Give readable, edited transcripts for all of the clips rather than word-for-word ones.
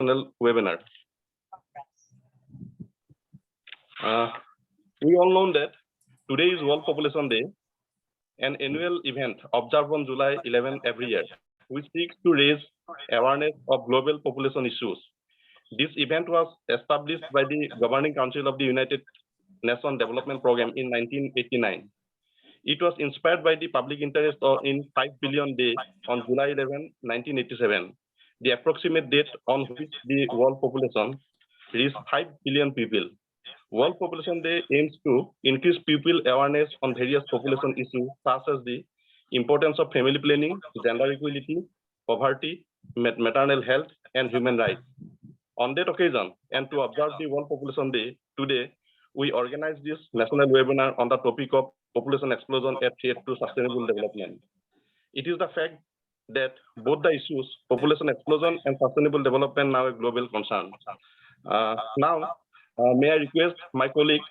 webinar. We all know that today is World Population Day, an annual event observed on July 11 every year, which seeks to raise awareness of global population issues. This event was established by the Governing Council of the United Nations Development Programme in 1989. It was inspired by the public interest in 5 billion day on July 11, 1987, the approximate date on which the world population reached 5 billion people. World Population Day aims to increase people awareness on various population issues such as the importance of family planning, gender equality, poverty, maternal health, and human rights. On that occasion, and to observe the World Population Day today, we organized this national webinar on the topic of population explosion and threat to sustainable development. It is the fact that both the issues, population explosion and sustainable development, now a global concern. May I request my colleague,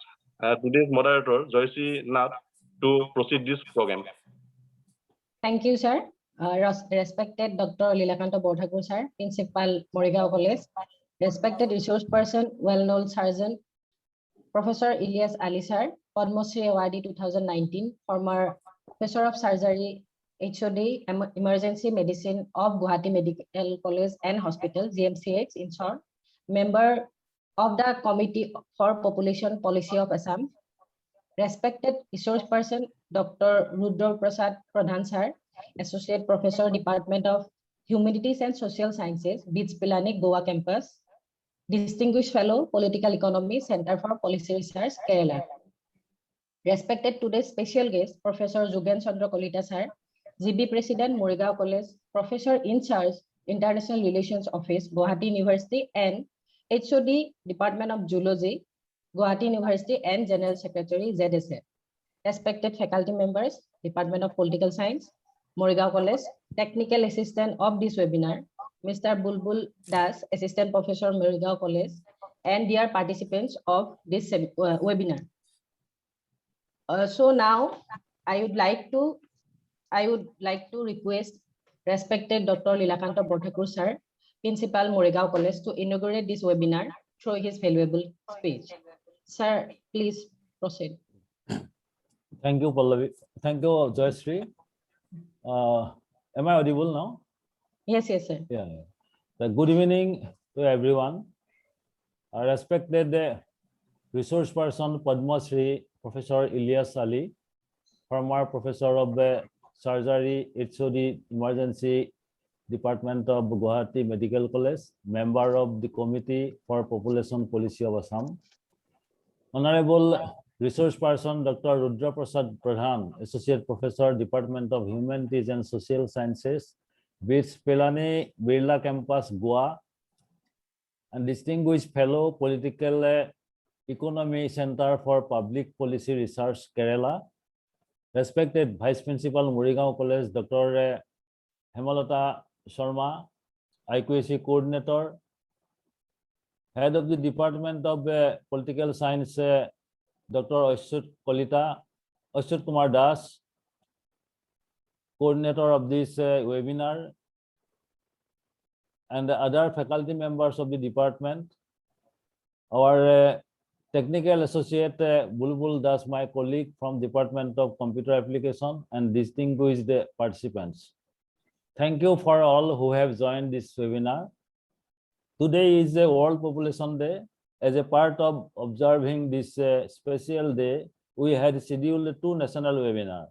today's moderator, Joyce Nath, to proceed this program. Thank you, sir. Respected Dr. Lilakanta Borthakur, sir, Principal, Morigao College. Respected resource person, well-known surgeon, Professor Ilyas Ali, sir, Padma Shri Awardee 2019, former Professor of Surgery, HOD, Emergency Medicine of Guwahati Medical College and Hospital, GMCH, in short, member of the Committee for Population Policy of Assam. Respected resource person, Dr. Rudra Prasad Pradhan, sir, Associate Professor, Department of Humanities and Social Sciences, BITS Pilani, Goa Campus. Distinguished Fellow, Political Economy, Center for Policy Research, Kerala. Respected today's special guest, Professor Jugen Chandra Kolita, sir, GB President, Morigao College, Professor in Charge, International Relations Office, Guwahati University, and HOD, Department of Zoology, Guwahati University, and General Secretary, ZSA. Respected faculty members, Department of Political Science, Morigao College, Technical Assistant of this webinar, Mr. Bulbul Das, Assistant Professor, Morigao College, and dear participants of this webinar. So now I would like to request respected Dr. Lilakanta Borthakur, sir, Principal, Morigao College, to inaugurate this webinar through his valuable speech. Sir, please proceed. Thank you, Pallavi. Thank you, Joyashree. Am I audible now? Yes, sir. Yeah. Good evening to everyone. Respected resource person, Padma Shri Professor Ilyas Ali, former Professor of Surgery, HOD, Emergency Department of Guwahati Medical College, member of the Committee for Population Policy of Assam. Honorable resource person, Dr. Rudra Prasad Pradhan, Associate Professor, Department of Humanities and Social Sciences, BITS Pilani, Birla Campus, Goa, and Distinguished Fellow, Political Economy, Center for Public Policy Research, Kerala. Respected Vice Principal, Morigao College, Dr. Hemalata Sharma, IQAC Coordinator, Head of the Department of Political Science, Dr. Ashut Kumar Das, Coordinator of this webinar, and the other faculty members of the department. Our Technical Associate Bulbul Das, my colleague from Department of Computer Application, and distinguished participants. Thank you for all who have joined this webinar. Today is a World Population Day. As a part of observing this special day, we had scheduled 2 national webinars.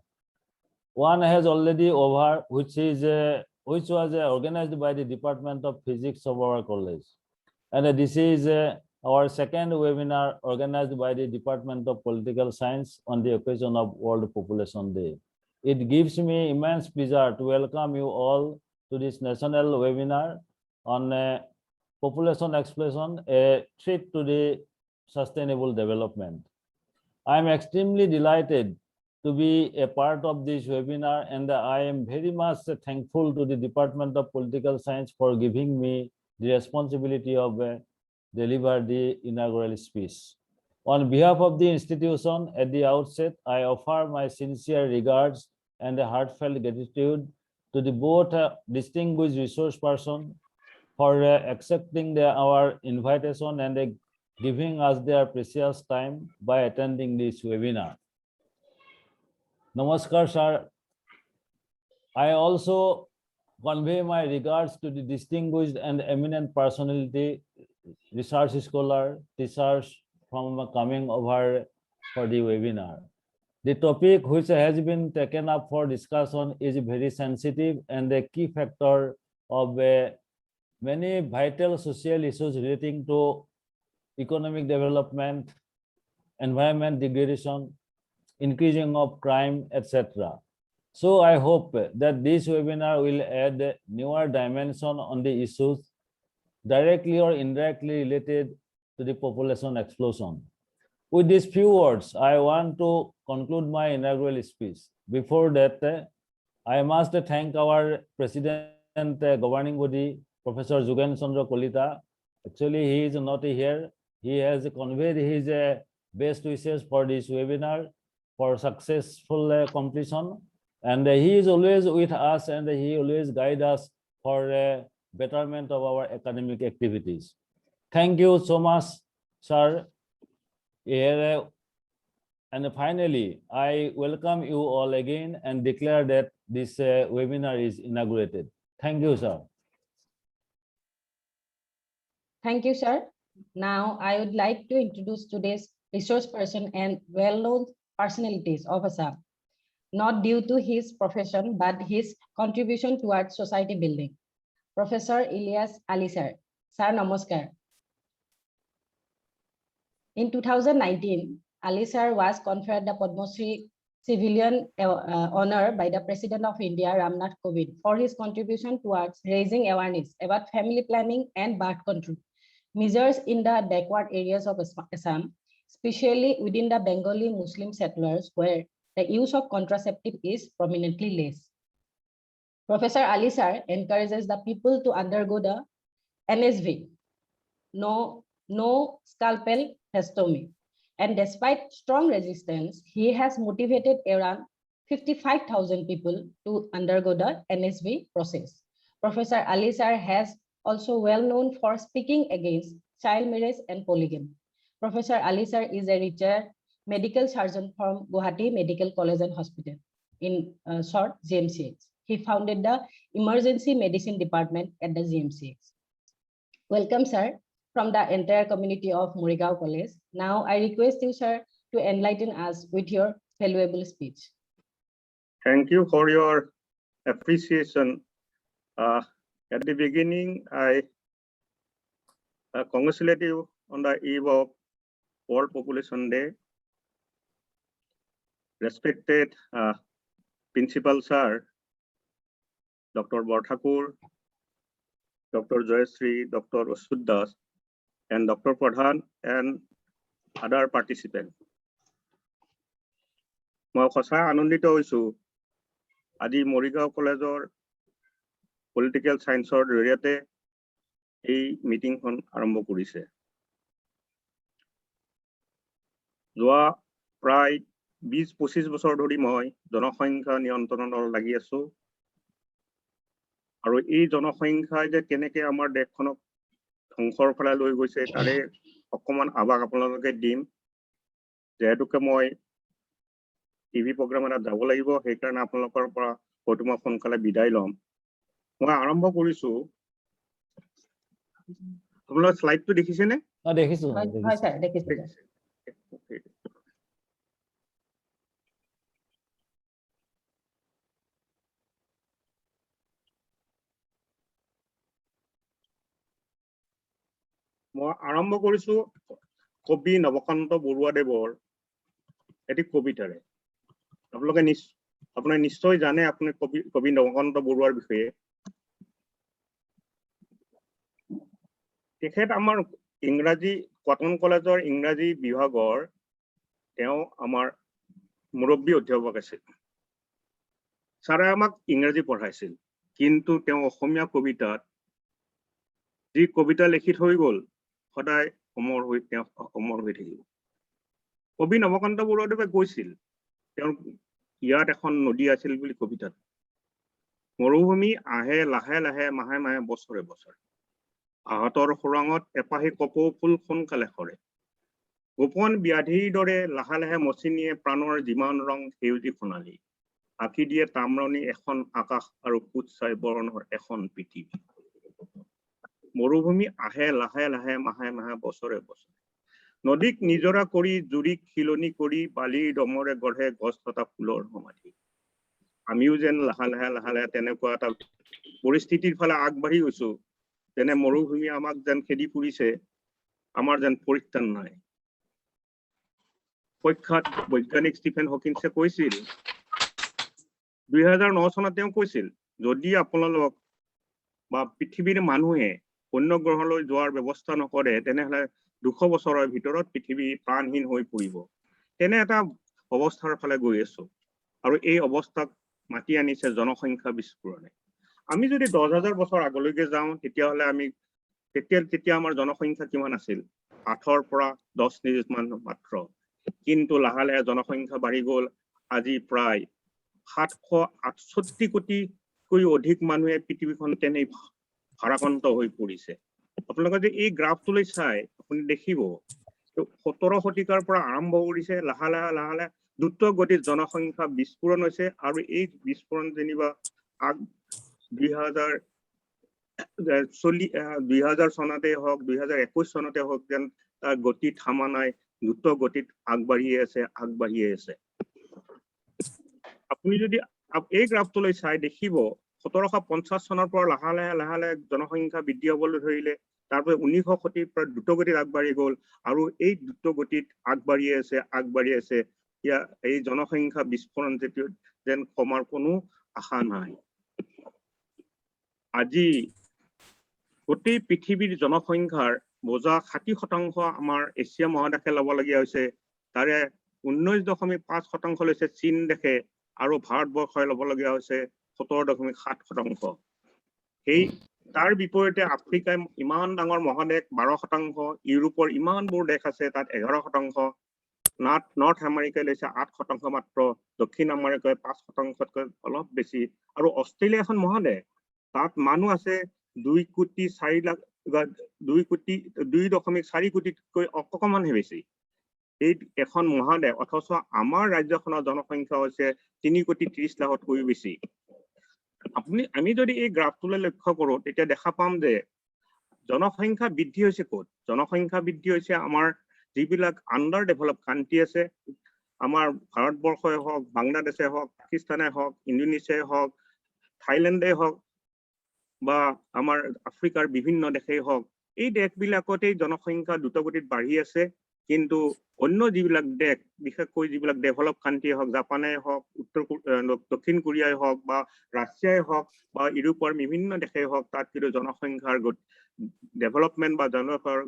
One has already over, which was organized by the Department of Physics of our college, and this is our second webinar organized by the Department of Political Science on the occasion of World Population Day. It gives me immense pleasure to welcome you all to this national webinar on population explosion, a threat to the sustainable development. I am extremely delighted to be a part of this webinar, and I am very much thankful to the Department of Political Science for giving me the responsibility of deliver the inaugural speech. On behalf of the institution, at the outset, I offer my sincere regards and a heartfelt gratitude to the both distinguished resource person, for accepting our invitation and giving us their precious time by attending this webinar. Namaskar, sir. I also convey my regards to the distinguished and eminent personality, research scholar, teachers from coming over for the webinar. The topic which has been taken up for discussion is very sensitive and a key factor of many vital social issues relating to economic development, environment degradation, increasing of crime, etc. So I hope that this webinar will add newer dimension on the issues directly or indirectly related to the population explosion. With these few words, I want to conclude my inaugural speech. Before that, I must thank our President Governing Body, Professor Jugen Chandra Kolita. Actually, he is not here. He has conveyed his best wishes for this webinar for successful completion. And he is always with us and he always guides us for betterment of our academic activities. Thank you so much, sir. And finally, I welcome you all again and declare that this webinar is inaugurated. Thank you, sir. Thank you, sir. Now, I would like to introduce today's resource person and well-known personalities of Assam, not due to his profession, but his contribution towards society building. Professor Ilyas Ali, sir. Sir, namaskar. In 2019, Ali sir was conferred the Padma Shri civilian honor by the President of India, Ramnath Kovind, for his contribution towards raising awareness about family planning and birth control measures in the backward areas of Assam, especially within the Bengali Muslim settlers, where the use of contraceptive is prominently less. Professor Ali sir encourages the people to undergo the NSV, no scalpel hysterectomy. And despite strong resistance, he has motivated around 55,000 people to undergo the NSV process. Professor Ali sir has also well known for speaking against child marriage and polygamy. Professor Ali sir is a retired medical surgeon from Guwahati Medical College and Hospital, in short, GMCH. He founded the emergency medicine department at the GMCH. Welcome, sir, from the entire community of Morigao College. Now I request you, sir, to enlighten us with your valuable speech. Thank you for your appreciation. At the beginning, I congratulate you on the eve of World Population Day. Respected Principal Sir, Dr. Borthakur, Dr. Joyasri, Dr. Osuddas, and Dr. Pradhan, and other participants. মই সঁচা আনন্দিত হৈছো আজি মৰিগাঁও কলেজৰ political সায়েন্সৰ জৰিয়তে এই মিটিংখন আৰম্ভ কৰিছে। যোৱা প্ৰায় 20-25 বছৰ ধৰি মই জনসংখ্যা নিয়ন্ত্ৰণত লাগি আছো আৰু এই জনসংখ্যাই যে কেনেকৈ আমাৰ দেশখনক ধ্বংসৰ ফালে লৈ গৈছে তাৰে অকমান আভাস আপোনালোকে দিম। যেহেতুকে মই টিভি প্ৰগ্ৰাম এটা যাব লাগিব সেইকাৰণে আপোনালোকৰ পৰা হয়তো মই সোনকালে বিদায় ল'ম। মই আৰম্ভ কৰিছো। আপোনালোকে স্লাইডটো দেখিছেনে? দেখিছো। হয় স্যাৰ, দেখিছো। মই আৰম্ভ কৰিছো কবি নৱকান্ত বৰুৱাদেৱৰ এটি কবিতাৰে। আপোনালোকে নিশ্চয় জানে আপুনি কবি নৱকান্ত বৰুৱাৰ বিষয়ে। তেখেত আমাৰ ইংৰাজী কটন কলেজৰ ইংৰাজী বিভাগৰ তেওঁ আমাৰ মুৰব্বী অধ্যাপক আছিল। ছাৰে আমাক ইংৰাজী পঢ়াইছিল, কিন্তু তেওঁ অসমীয়া কবিতাত যি কবিতা লিখি থৈ গ'ল সদায় অমৰ হৈ থাকিব। কবি নৱকান্ত বৰুৱাদেৱে কৈছিল তেওঁৰ ইয়াত এখন নদী আছিল বুলি কবিতাত, মৰুভূমি আহে লাহে লাহে মাহে মাহে বছৰে বছৰে, আহতৰ সুৰঙত এপাহি কপৌ ফুল সোনকালে সৰে গোপন ব্যাধিৰ দৰে লাহে লাহে মচিনিয়ে প্ৰাণৰ যিমান ৰং সেউজী সোণালী আঁকি দিয়ে তামৰণি এখন আকাশ আৰু কুৎসাই বৰণৰ এখন পৃথিৱী মৰুভূমি আহে লাহে লাহে মাহে মাহে বছৰে বছৰে নদীক নিজৰা কৰি জুৰিক খিলনি কৰি বালিৰ দমৰে গঢ়ে গছ তথা ফুলৰ সমাধি আমিও যেন লাহে লাহে তেনেকুৱা এটা পৰিস্থিতিৰ ফালে আগবাঢ়ি গৈছো তেনে মৰুভূমি আমাক যেন খেদি ফুৰিছে আমাৰ যেন পৰিত্ৰাণ নাই প্ৰখ্যাত বৈজ্ঞানিক ষ্টিফেন হকিন্সে কৈছিল 2009 চনত তেওঁ কৈছিল যদি আপোনালোক বা পৃথিৱীৰ মানুহে অন্য গ্ৰহলৈ যোৱাৰ ব্যৱস্থা নকৰে তেনেহলে 200 বছৰৰ ভিতৰত পৃথিৱী প্ৰাণহীন হৈ পৰিব তেনে এটা অৱস্থাৰ ফালে গৈ আছো আৰু এই অৱস্থাক মাতি আনিছে জনসংখ্যা বিস্ফোৰণে আমি যদি 10,000 বছৰ আগলৈকে যাওঁ তেতিয়াহলে আমি তেতিয়া আমাৰ জনসংখ্যা কিমান আছিল 8ৰ পৰা 10 নিযুত মান মাত্ৰ কিন্তু লাহে লাহে জনসংখ্যা বাঢ়ি গ'ল আজি প্ৰায় 768 কোটিকৈ অধিক মানুহে পৃথিৱীখন তেনে ভাৰাক্ৰান্ত হৈ পৰিছে আপোনালোকে যে এই গ্ৰাফটোলৈ চাই আপুনি দেখিব 17 শতিকাৰ পৰা আৰম্ভ কৰিছে লাহে লাহে দ্ৰুত গতিত জনসংখ্যা বিস্ফোৰণ হৈছে আৰু এই বিস্ফোৰণ যেনিবা 2000 চনতে হওক 2021 চনতে হওক যেন তাৰ গতি থামা নাই দ্ৰুত গতিত আগবাঢ়িয়ে আছে আপুনি যদি এই গ্ৰাফটোলৈ চাই দেখিব 1750 চনৰ পৰা লাহে লাহে জনসংখ্যা বৃদ্ধি হ'বলৈ ধৰিলে তাৰপৰা 1900 শতিৰ পৰা দ্ৰুত গতিত আগবাঢ়ি গ'ল আৰু এই দ্ৰুত গতিত আগবাঢ়ি আছে এই জনসংখ্যা বিস্ফোৰণ যেন কমাৰ কোনো আশা নাই আজি গোটেই পৃথিৱীৰ জনসংখ্যাৰ বোজা 60% আমাৰ এছিয়া মহাদেশে ল'বলগীয়া হৈছে তাৰে 19.5% লৈছে চীন দেশে আৰু ভাৰতবৰ্ষই ল'বলগীয়া হৈছে 17.7% সেই তাৰ বিপৰীতে আফ্ৰিকাই ইমান ডাঙৰ মহাদেশ 12% ইউৰোপৰ ইমানবোৰ দেশ আছে তাত 11% নৰ্থ আমেৰিকাই লৈছে 8% মাত্ৰ দক্ষিণ আমেৰিকাই 5%তকৈ অলপ বেছি আৰু অষ্ট্ৰেলিয়া এখন মহাদেশ তাত মানুহ আছে 2.4 কোটিতকৈ অকমানহে বেছি এই এখন মহাদেশ অথচ আমাৰ ৰাজ্যখনৰ জনসংখ্যা হৈছে 3,30,00,000তকৈ বেছি আমি যদি এই গ্ৰাফটোলৈ লক্ষ্য কৰো তেতিয়া দেখা পাম যে জনসংখ্যা বৃদ্ধি হৈছে ক'ত জনসংখ্যা বৃদ্ধি হৈছে আমাৰ যিবিলাক আণ্ডাৰ ডেভেলপ কাণ্ট্ৰি আছে আমাৰ ভাৰতবৰ্ষই হওক বাংলাদেশে হওক পাকিস্তানে হওক ইণ্ডোনেছিয়াই হওক থাইলেণ্ডে হওক বা আমাৰ আফ্ৰিকাৰ বিভিন্ন দেশেই হওক এই দেশবিলাকতেই জনসংখ্যা দ্ৰুতগতিত বাঢ়ি আছে কিন্তু অন্য যিবিলাক দেশ বিশেষকৈ যিবিলাক ডেভেলপ কাণ্ট্ৰি হওক জাপানে হওক দক্ষিণ কোৰিয়াই হওক বা ৰাছিয়াই হওক বা ইউৰোপৰ বিভিন্ন দেশেই হওক তাত কিন্তু জনসংখ্যাৰ ডেভেলপমেণ্ট বা জনসংখ্যাৰ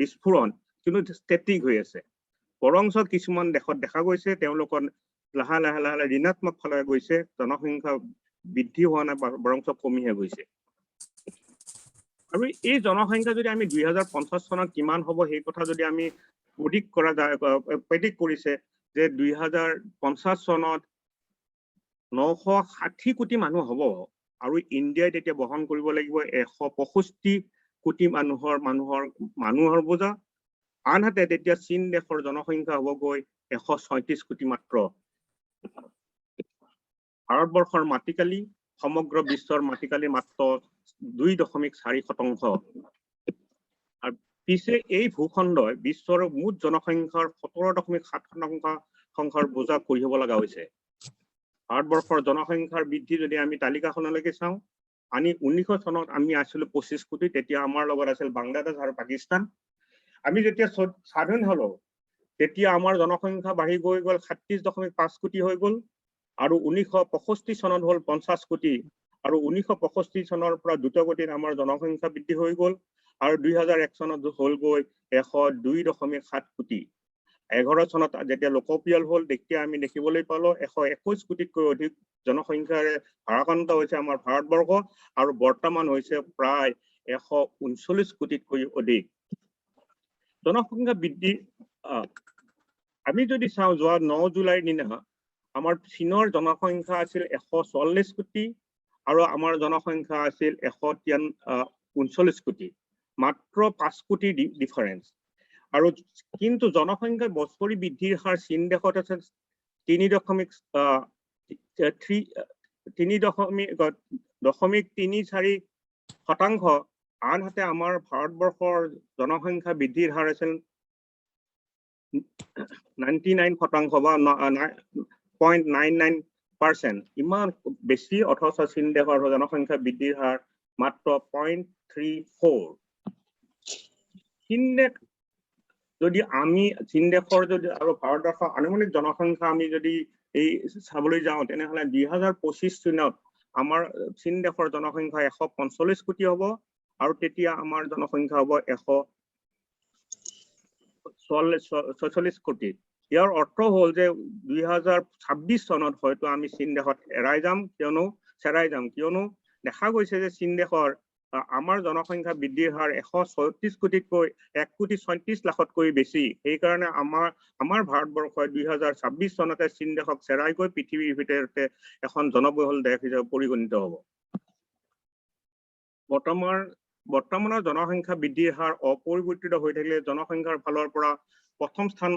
বিস্ফোৰণ কিন্তু ষ্টেটিক হৈ আছে বৰঞ্চ কিছুমান দেশত দেখা গৈছে তেওঁলোকৰ লাহে লাহে ঋণাত্মক ফালে গৈছে জনসংখ্যা বৃদ্ধি হোৱা নাই বৰঞ্চ কমিহে গৈছে আৰু এই জনসংখ্যা যদি আমি 2050 চনত কিমান হ'ব সেই কথা যদি আমি প্ৰেডিক্ট কৰিছে যে 2050 চনত 960 কোটি মানুহ হ'ব আৰু ইণ্ডিয়াই তেতিয়া বহন কৰিব লাগিব 165 কোটি মানুহৰ বোজা আনহাতে তেতিয়া চীন দেশৰ জনসংখ্যা হ'বগৈ 136 কোটি মাত্ৰ ভাৰতবৰ্ষৰ মাটিকালি সমগ্ৰ বিশ্বৰ মাটিকালি মাত্ৰ 2.4% আৰু পিছে এই ভূখণ্ডই বিশ্বৰ মুঠ জনসংখ্যাৰ 17.7% বোজা কঢ়িয়াব লগা হৈছে ভাৰতবৰ্ষৰ জনসংখ্যাৰ বৃদ্ধি যদি আমি তালিকাখনলৈকে চাওঁ আমি 1900 চনত আমি আছিলো 25 কোটি তেতিয়া আমাৰ লগত আছিল বাংলাদেশ আৰু পাকিস্তান আমি যেতিয়া স্বাধীন হলো তেতিয়া আমাৰ জনসংখ্যা বাঢ়ি গৈ গ'ল 37.5 কোটি হৈ গ'ল আৰু 1965 চনত হ'ল 50 কোটি আৰু 1965 চনৰ পৰা দ্ৰুতগতিত আমাৰ জনসংখ্যা বৃদ্ধি হৈ গ'ল আৰু 2001 চনত হ'ল গৈ 102.7 কোটি 11 চনত যেতিয়া লোকপিয়ল হ'ল তেতিয়া আমি দেখিবলৈ পালো 121 কোটিতকৈ অধিক জনসংখ্যাৰে ভাৰাক্ৰান্ত হৈছে আমাৰ ভাৰতবৰ্ষ আৰু বৰ্তমান হৈছে প্ৰায় 139 কোটিতকৈ অধিক জনসংখ্যা বৃদ্ধি আমি যদি চাওঁ যোৱা 9 জুলাইৰ দিনা আমাৰ চীনৰ জনসংখ্যা আছিল 144 কোটি আৰু আমাৰ জনসংখ্যা আছিল 139 কোটি, মাত্ৰ 5 কোটি ডিফাৰেন্স। আৰু কিন্তু জনসংখ্যা বছৰি বৃদ্ধিৰ হাৰ চীন দেশত আছে 3.34%, আনহাতে আমাৰ ভাৰতবৰ্ষৰ জনসংখ্যা বৃদ্ধিৰ হাৰ আছিল 99% বা 0.99%। ইমান বেছি, অথচ চীন দেশৰ জনসংখ্যা বৃদ্ধিৰ হাৰ মাত্ৰ 0.34। চীন দেশ যদি আমি চীন দেশৰ যদি আৰু ভাৰতবৰ্ষৰ আনুমানিক জনসংখ্যা আমি যদি এই চাবলৈ যাওঁ, তেনেহলে 2025 চনত আমাৰ চীন দেশৰ জনসংখ্যা 145 কোটি হ'ব, আৰু তেতিয়া আমাৰ জনসংখ্যা হ'ব 146 কোটি। ইয়াৰ অৰ্থ হ'ল যে 2026 চনত হয়তো আমি চীন দেশত চেৰাই যাম, কিয়নো দেখা গৈছে যে চীন দেশৰ আমাৰ জনসংখ্যা বৃদ্ধিৰ হাৰ 136 কোটিতকৈ 1,36 লাখতকৈ বেছি। সেইকাৰণে আমাৰ ভাৰতবৰ্ষই 2026 চনতে চীন দেশক চেৰাই গৈ পৃথিৱীৰ ভিতৰতে এখন জনবহুল দেশ হিচাপে পৰিগণিত হ'ব। বৰ্তমানৰ জনসংখ্যা বৃদ্ধিৰ হাৰ অপৰিৱৰ্তিত হৈ থাকিলে জনসংখ্যাৰ ফালৰ পৰা প্ৰথম স্থান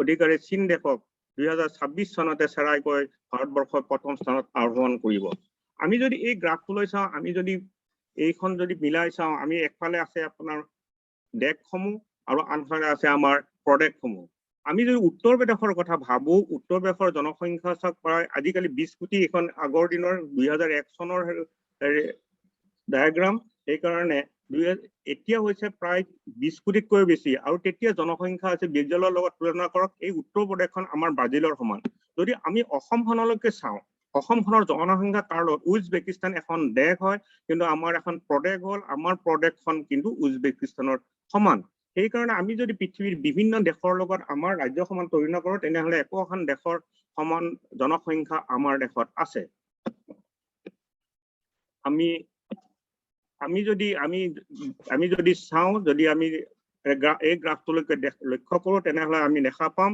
অধিকাৰী চীন দেশক 2026 চনতে চেৰাই গৈ ভাৰতবৰ্ষৰ প্ৰথম স্থানত আৰোহণ কৰিব। আমি যদি এই গ্ৰাফটোলৈ চাওঁ, আমি যদি এইখন যদি মিলাই চাওঁ, আমি একফালে আছে আপোনাৰ দেশসমূহ আৰু আনফালে আছে আমাৰ প্ৰদেশসমূহ। আমি যদি উত্তৰ প্ৰদেশৰ কথা ভাবো, উত্তৰ প্ৰদেশৰ জনসংখ্যা চাওক প্ৰায় আজিকালি 20 কোটি। এখন আগৰ দিনৰ 2001 চনৰ ডায়াগ্ৰাম, সেইকাৰণে এতিয়া হৈছে প্ৰায় 20 কোটিতকৈ বেছি, আৰু তেতিয়া জনসংখ্যা আছে ব্ৰাজিলৰ লগত তুলনা কৰক। এই উত্তৰ প্ৰদেশখন আমাৰ ব্ৰাজিলৰ সমান। যদি আমি অসমখনলৈকে চাওঁ, অসমখনৰ জনসংখ্যা তাৰ লগত উজবেকিস্তান এখন দেশ হয়, কিন্তু আমাৰ এখন প্ৰদেশ হ'ল, আমাৰ প্ৰদেশখন কিন্তু উজবেকিস্তানৰ সমান। সেইকাৰণে আমি যদি পৃথিৱীৰ বিভিন্ন দেশৰ লগত আমাৰ ৰাজ্য সমান তুলনা কৰোঁ, তেনেহলে একোখন দেশৰ সমান জনসংখ্যা আমাৰ দেশত আছে। আমি যদি চাওঁ, যদি আমি এই গ্ৰাফটোলৈকে লক্ষ্য কৰোঁ, তেনেহলে আমি দেখা পাম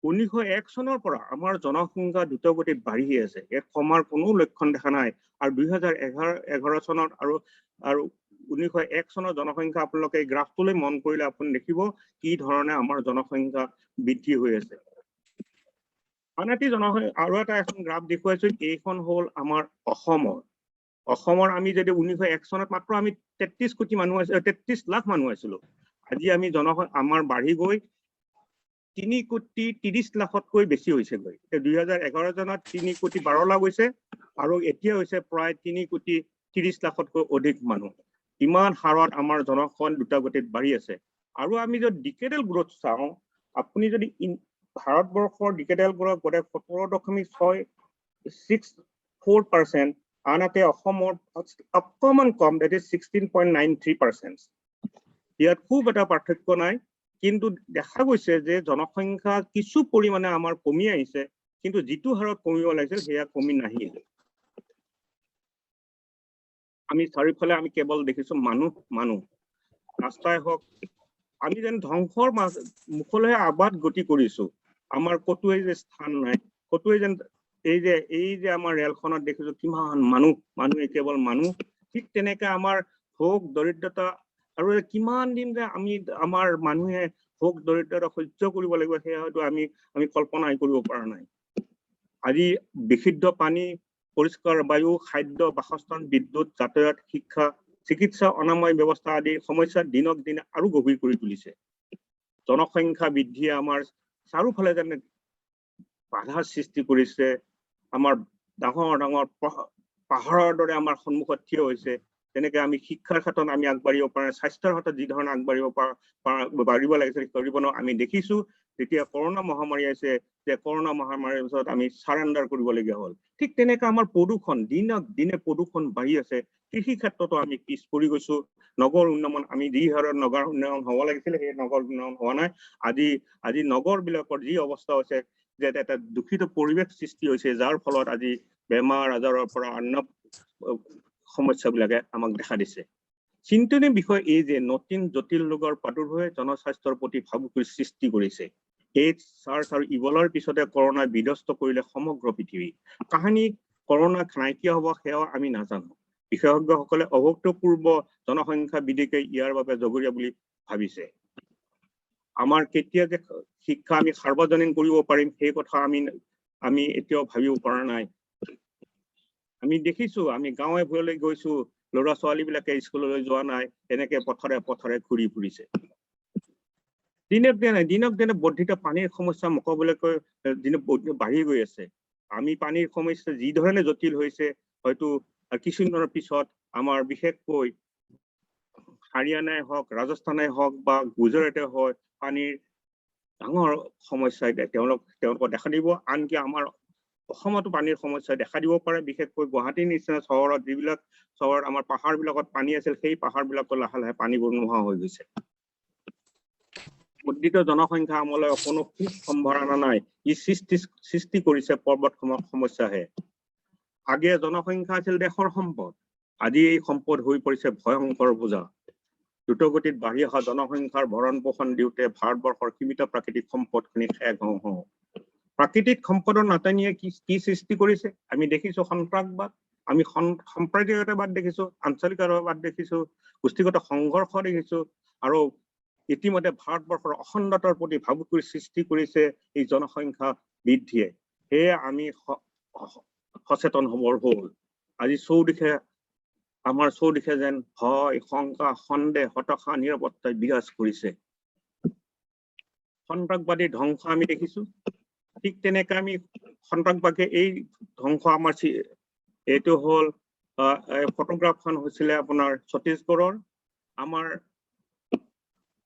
1901 চনৰ পৰা আমাৰ জনসংখ্যা দ্ৰুতগতিত বাঢ়ি আছে। ইয়াত কমাৰ কোনো লক্ষণ দেখা নাই। আৰু 2011 চনত আৰু 1901 চনৰ জনসংখ্যা আপোনালোকে এই গ্ৰাফটোলৈ মন কৰিলে আপুনি দেখিব কি ধৰণে আমাৰ জনসংখ্যা বৃদ্ধি হৈ আছে। আনহাতে আৰু এটা এখন গ্ৰাফ দেখুৱাইছো, এইখন হ'ল আমাৰ অসমৰ আমি যদি 1901 চনত মাত্ৰ আমি 33 কোটি মানুহ আছিলো, 33 লাখ মানুহ আছিলো। আজি আমি আমাৰ বাঢ়ি গৈ 3 কোটি 30 লাখতকৈ বেছি হৈছে গৈ। 2011 চনত 3 কোটি 12 লাখ হৈছে, আৰু এতিয়া হৈছে প্ৰায় 3 কোটি 30 লাখতকৈ অধিক মানুহ। ইমান হাৰত আমাৰ জনসংখ্যা দ্ৰুতগতিত বাঢ়ি আছে। আৰু আমি যদি ডিকেডেল গ্ৰোথ চাওঁ, আপুনি যদি ভাৰতবৰ্ষৰ ডিকেডেল গ্ৰোথ গড়ে 17.64%, আনহাতে অসমৰ অকমান কম, that is 16.93%। ইয়াত খুব এটা পাৰ্থক্য নাই, কিন্তু দেখা গৈছে যে জনসংখ্যা কিছু পৰিমাণে আমাৰ কমি আহিছে, কিন্তু যিটো হাৰত কমিব লাগিছিল সেয়া কমি নাহিল। আমি চাৰিওফালে আমি কেৱল দেখিছো মানুহ। ৰাস্তাই হওক, আমি যেন ধ্বংসৰ মুখলৈ আবাদ গতি কৰিছো। আমাৰ কতোৱে যে স্থান নাই, কতোৱে যেন এই যে আমাৰ ৰেলখনত দেখিছো কিমান মানুহে কেৱল মানুহ। ঠিক তেনেকে আমাৰ ভোগ দৰিদ্ৰতা, আৰু কিমান দিন যে আমাৰ মানুহে ভোগ দৰিদ্ৰতা সহ্য কৰিব লাগিব, সেয়া হয়তো আমি কল্পনাই কৰিব পৰা নাই। আজি বিশুদ্ধ পানী, পৰিষ্কাৰ বায়ু, খাদ্য, বাসস্থান, বিদ্যুৎ, যাতায়াত, শিক্ষা, চিকিৎসা, অনাময় ব্যৱস্থা আদি সমস্যা দিনক দিনে আৰু গভীৰ কৰি তুলিছে। জনসংখ্যা বৃদ্ধিয়ে আমাৰ চাৰিওফালে যেন বাধাৰ সৃষ্টি কৰিছে। আমাৰ ডাঙৰ ডাঙৰ পাহাৰৰ দৰে আমাৰ সন্মুখত থিয় হৈছে। তেনেকে আমি শিক্ষাৰ ক্ষেত্ৰত আমি আগবাঢ়িব পৰা নাই, স্বাস্থ্যৰ ক্ষেত্ৰত যি ধৰণে বাঢ়িব লাগিছিল কৰিব নোৱাৰো। আমি দেখিছো যেতিয়া কৰোণা মহামাৰী আহিছে, যে কৰোণা মহামাৰীৰ পিছত আমি চাৰেণ্ডাৰ কৰিবলগীয়া হ'ল। ঠিক তেনেকে আমাৰ প্ৰদূষণ দিনক দিনে প্ৰদূষণ বাঢ়ি আছে। কৃষি ক্ষেত্ৰতো আমি পিছ পৰি গৈছো। নগৰ উন্নয়ন, আমি যি হাৰত নগৰ উন্নয়ন হ'ব লাগিছিল সেই নগৰ উন্নয়ন হোৱা নাই। আজি নগৰ বিলাকৰ যি অৱস্থা হৈছে, যে এটা দূষিত পৰিৱেশ সৃষ্টি হৈছে, যাৰ ফলত আজি বেমাৰ আজাৰৰ পৰা অন্য সমস্যাবিলাকে আমাক দেখা দিছে। চিন্তনীয় বিষয় এই যে নতুন জটিল ৰোগৰ প্ৰাদুৰ্ভাৱে জনস্বাস্থ্যৰ প্ৰতি ভাবুকিৰ সৃষ্টি কৰিছে। AIDS, SARS আৰু ইবলৰ পিছতে কৰোনা বিধ্বস্ত কৰিলে সমগ্ৰ পৃথিৱী। কাহিনী কৰোনা নাইকিয়া হ'ব সেয়া আমি নাজানো। বিশেষজ্ঞসকলে অভূতপূৰ্ব জনসংখ্যা বৃদ্ধিকে ইয়াৰ বাবে জগৰীয়া বুলি ভাবিছে। আমাৰ কেতিয়া যে শিক্ষা আমি সাৰ্বজনীন কৰিব পাৰিম সেই কথা আমি এতিয়াও ভাবিব পৰা নাই। আমি দেখিছো আমি গাঁৱে ভূঞলৈ গৈছো, ল'ৰা ছোৱালী বিলাকে স্কুললৈ যোৱা নাই, এনেকে পথৰে পথৰে ঘূৰি ফুৰিছে। দিনক দিনে বৰ্ধিত পানীৰ সমস্যা মোকাবিলাকৈ বাঢ়ি গৈ আছে। আমি পানীৰ সমস্যা যি ধৰণে জটিল হৈছে, হয়তো কিছুদিনৰ পিছত আমাৰ বিশেষকৈ হাৰিয়ানাই হওক, ৰাজস্থানেই হওক বা গুজৰাটে হওক পানীৰ ডাঙৰ সমস্যাই তেওঁলোকক দেখা দিব। আনকি আমাৰ অসমতো পানীৰ সমস্যা দেখা দিব পাৰে। বিশেষকৈ গুৱাহাটীৰ নিচিনা চহৰত, যিবিলাক চহৰত আমাৰ পাহাৰ বিলাকত পানী আছিল, সেই পাহাৰ বিলাকত লাহে লাহে পানীবোৰ নোহোৱা হৈ গৈছে। বৰ্ধিত জনসংখ্যা আমলৈ কোনো সম্ভাৱনা নাই, ই সৃষ্টি কৰিছে পৰ্বত সমস্যাহে। আগে জনসংখ্যা আছিল দেশৰ সম্পদ, আজি এই সম্পদ হৈ পৰিছে ভয়ংকৰ বোজা। দ্ৰুতগতিত বাঢ়ি অহা জনসংখ্যাৰ ভৰণ পোষণ দিওঁতে ভাৰতবৰ্ষৰ সীমিত প্ৰাকৃতিক সম্পদখিনি শেষ হওঁ। প্ৰাকৃতিক সম্পদৰ নাটনিয়ে কি সৃষ্টি কৰিছে? আমি দেখিছো সন্ত্ৰাসবাদ, আমি সাম্প্ৰদায়িকতাবাদ দেখিছো, আঞ্চলিকতাবাদ দেখিছো, গোষ্ঠীগত সংঘৰ্ষ দেখিছো, আৰু ইতিমধ্যে ভাৰতবৰ্ষৰ অখণ্ডতাৰ প্ৰতি ভাবুকিৰ সৃষ্টি কৰিছে এই জনসংখ্যা বৃদ্ধিয়ে। সেয়ে আমি সচেতন হবৰ হ'ল। আজি আমাৰ চৌদিশে যেন ভয়, শংকা, সন্দেহ, হতাশা, নিৰাপত্তাই বিৰাজ কৰিছে। সন্ত্ৰাসবাদী ধ্বংস আমি দেখিছো। ঠিক তেনেকে আমি সন্ত্ৰাসবাদী এই ধ্বংস আমাৰ এইটো হ'ল ফটোগ্ৰাফখন হৈছিলে আপোনাৰ ছত্তীশগড়ৰ। আমাৰ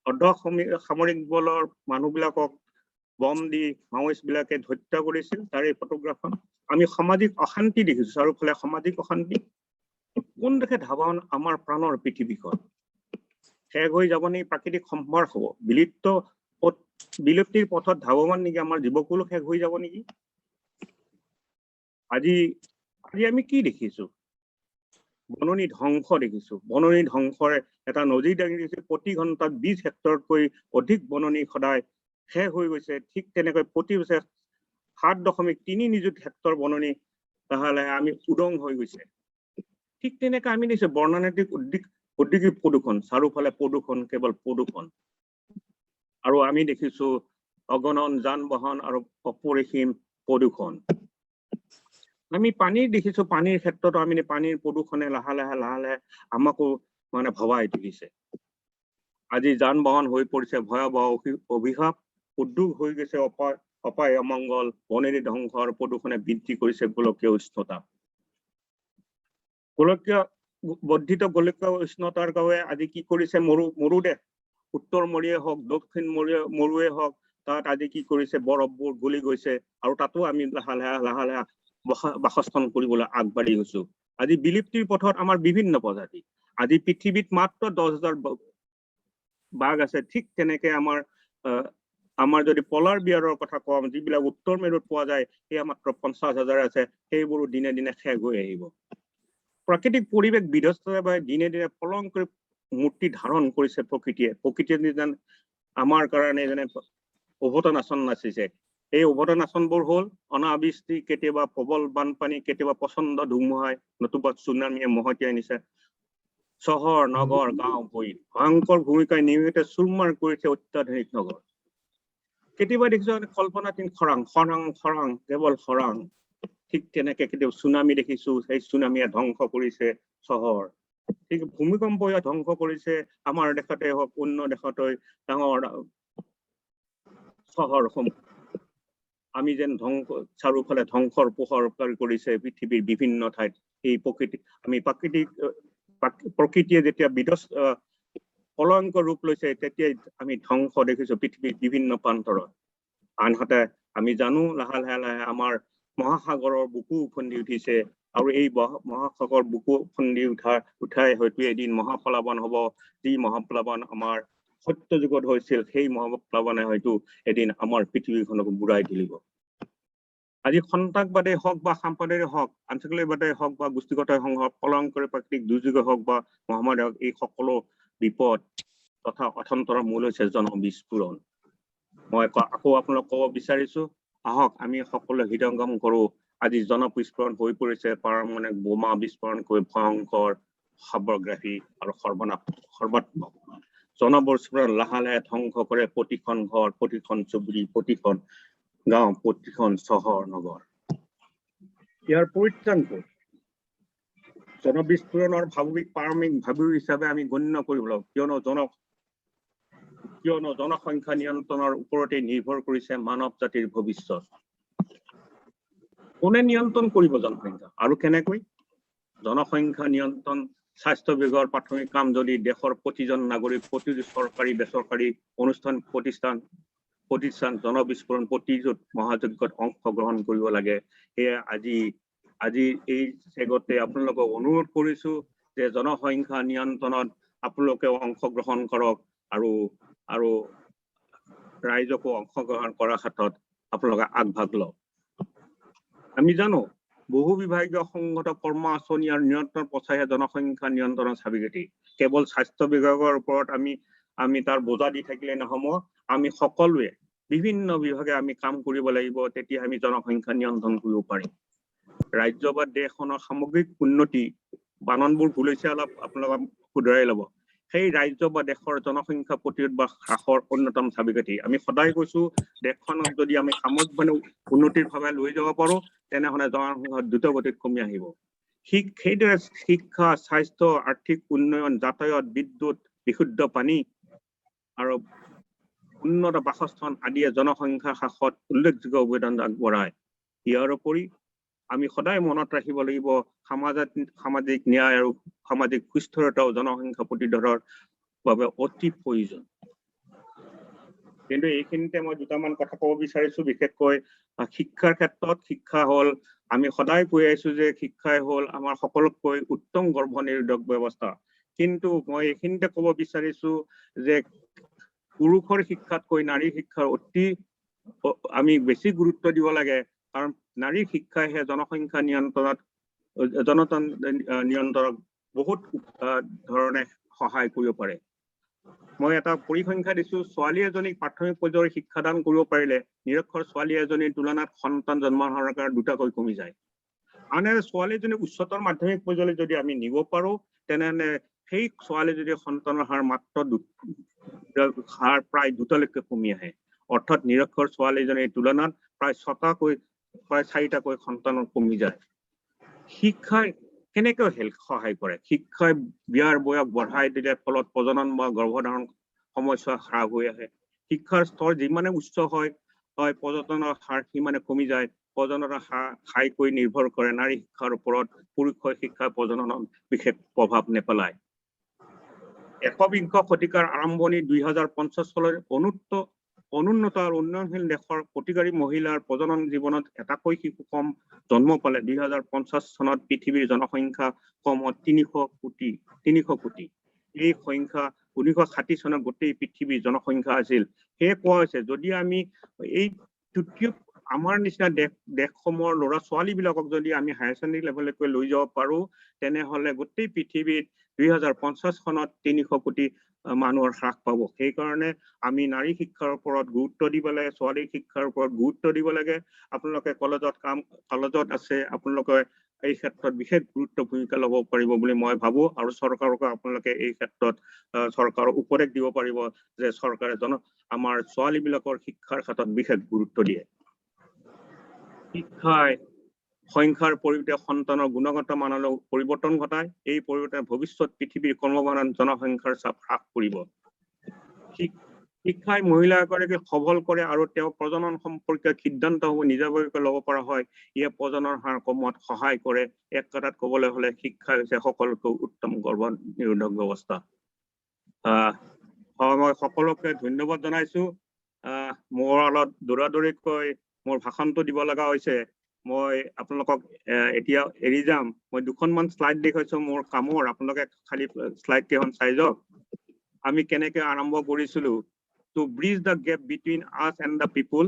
অৰ্ধ সামৰিক বলৰ মানুহবিলাকক বম দি মাওইষ্ট বিলাকে হত্যা কৰিছিল, তাৰ এই ফটোগ্ৰাফখন। আমি সামাজিক অশান্তি দেখিছো, চাৰিওফালে সামাজিক অশান্তি। কোন দেশে ধাৱন আমাৰ প্ৰাণৰ পৃথিৱীখন? শেষ হৈ যাব নেকি? প্ৰাকৃতিক সম্ভাৰ হ'ব, বিলুপ্তিৰ পথত ধাৱমান নেকি? আমাৰ জীৱকুলো শেষ হৈ যাব নেকি? আজি আমি কি দেখিছো? বননি ধ্বংস দেখিছো। বননি ধ্বংসৰ এটা নজিৰ দেখিছো। প্ৰতি ঘণ্টাত 20 হেক্টৰতকৈ অধিক বননি সদায় শেষ হৈ গৈছে। ঠিক তেনেকৈ প্ৰতি বছৰে 7.3 নিযুত হেক্টৰ বননি লাহে লাহে আমি উদং হৈ গৈছে। ঠিক তেনেকৈ আমি দেখিছো বৰ্ণনাতিক ঔদ্যোগিক প্ৰদূষণ, চাৰিওফালে প্ৰদূষণ, কেৱল প্ৰদূষণ। আৰু আমি দেখিছো অগণন যান বাহন আৰু অপৰিসীম প্ৰদূষণ। আমি পানী দেখিছো, পানীৰ ক্ষেত্ৰতো আমি পানীৰ প্ৰদূষণে লাহে লাহে আমাকো ভবাই তুলিছে। আজি যান বাহন হৈ পৰিছে ভয়াৱহ অভিশাপ, উদ্যোগ হৈ গৈছে অপায় অমংগল, বননি ধ্বংসৰ প্ৰদূষণে বৃদ্ধি কৰিছে গোলকীয় উষ্ণতা। বৰ্ধিত গোলকীয় উষ্ণতাৰ বাবে আজি কি কৰিছে মৰুদেশ, উত্তৰ মৰুৱে হওক, দক্ষিণ মৰুৱে হওক, তাত আজি কি কৰিছে বৰফবোৰ গলি গৈছে, আৰু তাতো আমি লাহে লাহে বাসস্থান কৰিবলৈ আগবাঢ়ি গৈছো। আজি বিলুপ্তিৰ পথত আমাৰ বিভিন্ন প্ৰজাতি। আজি পৃথিৱীত মাত্ৰ 10,000 বাঘ আছে। ঠিক তেনেকে আমাৰ যদি পলাৰ বিয়াৰৰ কথা কওঁ, যিবিলাক উত্তৰ মেৰুত পোৱা যায়, সেয়া মাত্ৰ 50,000 আছে। সেইবোৰো দিনে দিনে শেষ হৈ আহিব। প্ৰাকৃতিক পৰিৱেশ বিধ্বস্তৰ বাবে দিনে দিনে পলংকৈ মূৰ্তি ধাৰণ কৰিছে প্ৰকৃতিয়ে যেন আমাৰ কাৰণে যেনে অৱতন আচৰণ নাচিছে। এই অৱতন আচৰণবোৰ হ'ল অনাবৃষ্টি, কেতিয়াবা প্ৰবল বানপানী, কেতিয়াবা প্ৰচণ্ড ধুমুহাই, নতুবা চুনামীয়ে মহতিয়াই নিছে চহৰ, নগৰ, গাঁও, ভৈ। ভয়ংকৰ ভূমিকাই নিয়মিত চুৰমাৰ কৰিছে অত্যাধুনিক নগৰ। কেতিয়াবা দেখিছো কল্পনাতীত খৰাং, কেৱল খৰাং। ঠিক তেনেকে কেতিয়াবা চুনামী দেখিছো, সেই চুনামীয়ে ধ্বংস কৰিছে চহৰ। ঠিক ভূমিকম্পই ধ্বংস কৰিছে আমাৰ দেশতে হওক, অন্য দেশতে ডাঙৰ চহৰসমূহ। আমি যেন চাৰিওফালে ধ্বংসৰ পোহৰ কৰিছে পৃথিৱীৰ বিভিন্ন ঠাইত। এই প্ৰকৃতিয়ে যেতিয়া কলংকৰ ৰূপ লৈছে, তেতিয়াই আমি ধ্বংস দেখিছো পৃথিৱীৰ বিভিন্ন প্ৰান্তৰত। আনহাতে আমি জানো লাহে লাহে আমাৰ মহাসাগৰৰ বুকু উফন্দি উঠিছে, আৰু এই মহাসাগৰ বুকু উফন্দি উঠাই হয়তো এদিন মহাপ্লাৱন হ'ব। যি মহাপ্লাৱন আমাৰ সত্য যুগত হৈছিল, সেই মহাপ্লাৱনে হয়তো এদিন আমাৰ পৃথিৱীখনক বুৰাই তুলিব। আজি সন্ত্ৰাসবাদে হওক বা সাম্প্ৰদায়িক হওক, আঞ্চলিকবাদে হওক বা গোষ্ঠীগত সংঘৰ্ষ, কলংকৰে প্ৰাকৃতিক দুৰ্যোগে হওক বা মহামাৰী হওক, এই সকলো বিপদ তথা অথন্তৰৰ মূল হৈছে জনবিস্ফোৰণ। মই আকৌ আপোনালোক ক'ব বিচাৰিছো আহক আমি সকলো হৃদয়ঙ্গম কৰো আজি জনবিস্ফোৰণ হৈ পৰিছে পাৰমাণবিক বোমা বিস্ফোৰণ কৰি ভয়ংকৰ সৰ্বগ্ৰাহী আৰু সৰ্বাত্মক জনবিস্ফোৰণ লাহে লাহে ধ্বংস কৰে প্ৰতিখন ঘৰ প্ৰতিখন চুবুৰী প্ৰতিখন গাঁও প্ৰতিখন চহৰ নগৰ ইয়াৰ পৰিত্ৰাণ ক'ত জনবিস্ফোৰণৰ পাৰমাণবিক ভাবুক হিচাপে আমি গণ্য কৰিব লাগিব কিয়নো জনসংখ্যা নিয়ন্ত্ৰণৰ ওপৰতে নিৰ্ভৰ কৰিছে মানৱ জাতিৰ ভৱিষ্যত কোনে নিয়ন্ত্ৰণ কৰিব জনসংখ্যা আৰু কেনেকৈ জনসংখ্যা নিয়ন্ত্ৰণ স্বাস্থ্য বিভাগৰ প্ৰাথমিক কাম যদি দেশৰ প্ৰতিজন নাগৰিক প্ৰতিটো চৰকাৰী বেচৰকাৰী অনুষ্ঠান প্ৰতিষ্ঠান জনবিস্ফোৰণ প্ৰতিৰোধ মহাযজ্ঞত অংশগ্ৰহণ কৰিব লাগে সেয়ে আজি এই চেগতে আপোনালোকক অনুৰোধ কৰিছো যে জনসংখ্যা নিয়ন্ত্ৰণত আপোনালোকে অংশগ্ৰহণ কৰক আৰু ৰাইজকো অংশগ্ৰহণ কৰাৰ ক্ষেত্ৰত আপোনালোকে আগভাগ লওক আমি জানো বহু বিভাগীয় সংগত কৰ্ম আঁচনি আৰু নিয়ন্ত্ৰণ প্ৰচাৰে জনসংখ্যা নিয়ন্ত্ৰণৰ চাবিকাঠি কেৱল স্বাস্থ্য বিভাগৰ ওপৰত আমি তাৰ বোজা দি থাকিলে নহব আমি সকলোৱে বিভিন্ন বিভাগে আমি কাম কৰিব লাগিব তেতিয়া আমি জনসংখ্যা নিয়ন্ত্ৰণ কৰিব পাৰিম ৰাজ্য বা দেশখনৰ সামগ্ৰিক উন্নতি বাননবোৰ ভুল হৈছে অলপ আপোনালোকে শুধৰাই ল'ব সেই ৰাজ্য বা দেশৰ জনসংখ্যা প্ৰতিৰোধ বা হ্ৰাসৰ অন্যতম চাবিকাঠি আমি সদায় কৈছো দেশখনক যদি আমি সামগ্ৰিক উন্নতিৰ ভাৱে লৈ যাব পাৰো তেনেহলে জনসংখ্যা দ্ৰুতগতিত কমি আহিব সেইদৰে শিক্ষা স্বাস্থ্য আৰ্থিক উন্নয়ন যাতায়াত বিদ্যুৎ বিশুদ্ধ পানী আৰু উন্নত বাসস্থান আদিয়ে জনসংখ্যা হ্ৰাসত উল্লেখযোগ্য অৱদান আগবঢ়ায় ইয়াৰ উপৰি আমি সদায় মনত ৰাখিব লাগিব সামাজিক ন্যায় আৰু সামাজিক সুস্থিৰতাও জনসংখ্যা প্ৰতিৰোধৰ বাবে অতি প্ৰয়োজন কিন্তু এইখিনিতে মই দুটামান কথা ক'ব বিচাৰিছো বিশেষকৈ শিক্ষাৰ ক্ষেত্ৰত শিক্ষা হ'ল আমি সদায় কৈ আহিছো যে শিক্ষাই হ'ল আমাৰ সকলোতকৈ উত্তম গৰ্ভনিৰোধক ব্যৱস্থা কিন্তু মই এইখিনিতে ক'ব বিচাৰিছো যে পুৰুষৰ শিক্ষাতকৈ নাৰীৰ শিক্ষাৰ আমি বেছি গুৰুত্ব দিব লাগে কাৰণ নাৰীৰ শিক্ষাইহে জনসংখ্যা নিয়ন্ত্ৰণক বহুত ধৰণে সহায় কৰিব পাৰে মই এটা পৰিসংখ্যা দিছো ছোৱালী এজনীক প্ৰাথমিক পৰ্যায়ৰ শিক্ষাদান কৰিব পাৰিলে নিৰক্ষৰ ছোৱালী এজনীৰ তুলনাত সন্তান জন্মৰ হাৰ দুটাকৈ কমি যায় আনে ছোৱালীজনীক উচ্চতৰ মাধ্যমিক পৰ্যায়লৈ যদি আমি নিব পাৰো তেনেহলে সেই ছোৱালীজনীৰ সন্তানৰ হাৰ মাত্ৰ প্ৰায় দুটালৈকে কমি আহে অৰ্থাৎ নিৰক্ষৰ ছোৱালীজনীৰ তুলনাত প্ৰায় 4টাকৈ সন্তানৰ কমি যায় শিক্ষাই কেনেকৈ সহায় কৰে শিক্ষাই বিয়াৰ বয়স বঢ়াই দিলে ফলত প্ৰজনন বা গৰ্ভধাৰণ সমস্যা হ্ৰাস হৈ আহে শিক্ষাৰ স্তৰ যিমানে উচ্চ হয় প্ৰজননৰ হাৰ সিমানে কমি যায় প্ৰজননৰ হাৰ ঘাইকৈ নিৰ্ভৰ কৰে নাৰী শিক্ষাৰ ওপৰত পুৰুষৰ শিক্ষাৰ প্ৰজননত বিশেষ প্ৰভাৱ নেপেলায় একবিংশ শতিকাৰ আৰম্ভণি 2050 চনৰ অনুন্নত আৰু উন্নয়নশীল দেশৰ প্ৰতিকাৰী মহিলাৰ প্ৰজনন জীৱনত এটাকৈ শিশু কম জন্ম পালে 2050 চনত পৃথিৱীৰ জনসংখ্যা কমত 300 কোটি এই সংখ্যা 1960 চনত গোটেই পৃথিৱীৰ জনসংখ্যা আছিল সেয়ে কোৱা হৈছে যদি আমি এই তৃতীয় আমাৰ নিচিনা দেশসমূহৰ ল'ৰা ছোৱালী বিলাকক যদি আমি হায়াৰ ছেকেণ্ডাৰী লেভেললৈকে লৈ যাব পাৰো তেনেহলে গোটেই পৃথিৱীত 2050 চনত 300 কোটি মানুহৰ হ্ৰাস পাব সেইকাৰণে আমি নাৰী শিক্ষাৰ ওপৰত গুৰুত্ব দিব লাগে ছোৱালী শিক্ষাৰ ওপৰত গুৰুত্ব দিব লাগে আপোনালোকে কলেজত আছে আপোনালোকে এই ক্ষেত্ৰত বিশেষ গুৰুত্ব ভূমিকা ল'ব পাৰিব বুলি মই ভাবো আৰু চৰকাৰক আপোনালোকে এই ক্ষেত্ৰত চৰকাৰৰ উপদেশ দিব পাৰিব যে চৰকাৰে আমাৰ ছোৱালী বিলাকৰ শিক্ষাৰ ক্ষেত্ৰত বিশেষ গুৰুত্ব দিয়ে শিক্ষাই সংখ্যাৰ পৰিৱৰ্তে সন্তানৰ গুণগত মানলৈ পৰিৱৰ্তন ঘটায় এই পৰিৱৰ্তনে ভৱিষ্যত পৃথিৱীৰ কৰ্মবান জনসংখ্যাৰ চাপ হ্ৰাস কৰিব শিক্ষাই মহিলাগৰাকীক সবল কৰে আৰু তেওঁ প্ৰজনন সম্পৰ্কীয় সিদ্ধান্ত নিজাববীয়াকৈ ল'ব পৰা হয় ইয়ে প্ৰজননৰ হাৰ কমোৱাত সহায় কৰে এক কথাত ক'বলৈ হলে শিক্ষা হৈছে সকলোতকৈ উত্তম গৰ্ভনিৰোধক ব্যৱস্থা মই সকলোকে ধন্যবাদ জনাইছো মোৰ অলপ দৌৰাদৌৰিকৈ মোৰ ভাষণটো দিব লগা হৈছে মই আপোনালোকক এতিয়া এৰি যাম মই দুখনমান শ্লাইড দেখাইছো মোৰ কামৰ আপোনালোকে খালি শ্লাইড কেইখন চাই যাওক আমি কেনেকৈ আৰম্ভ কৰিছিলো to bridge the gap between us and the people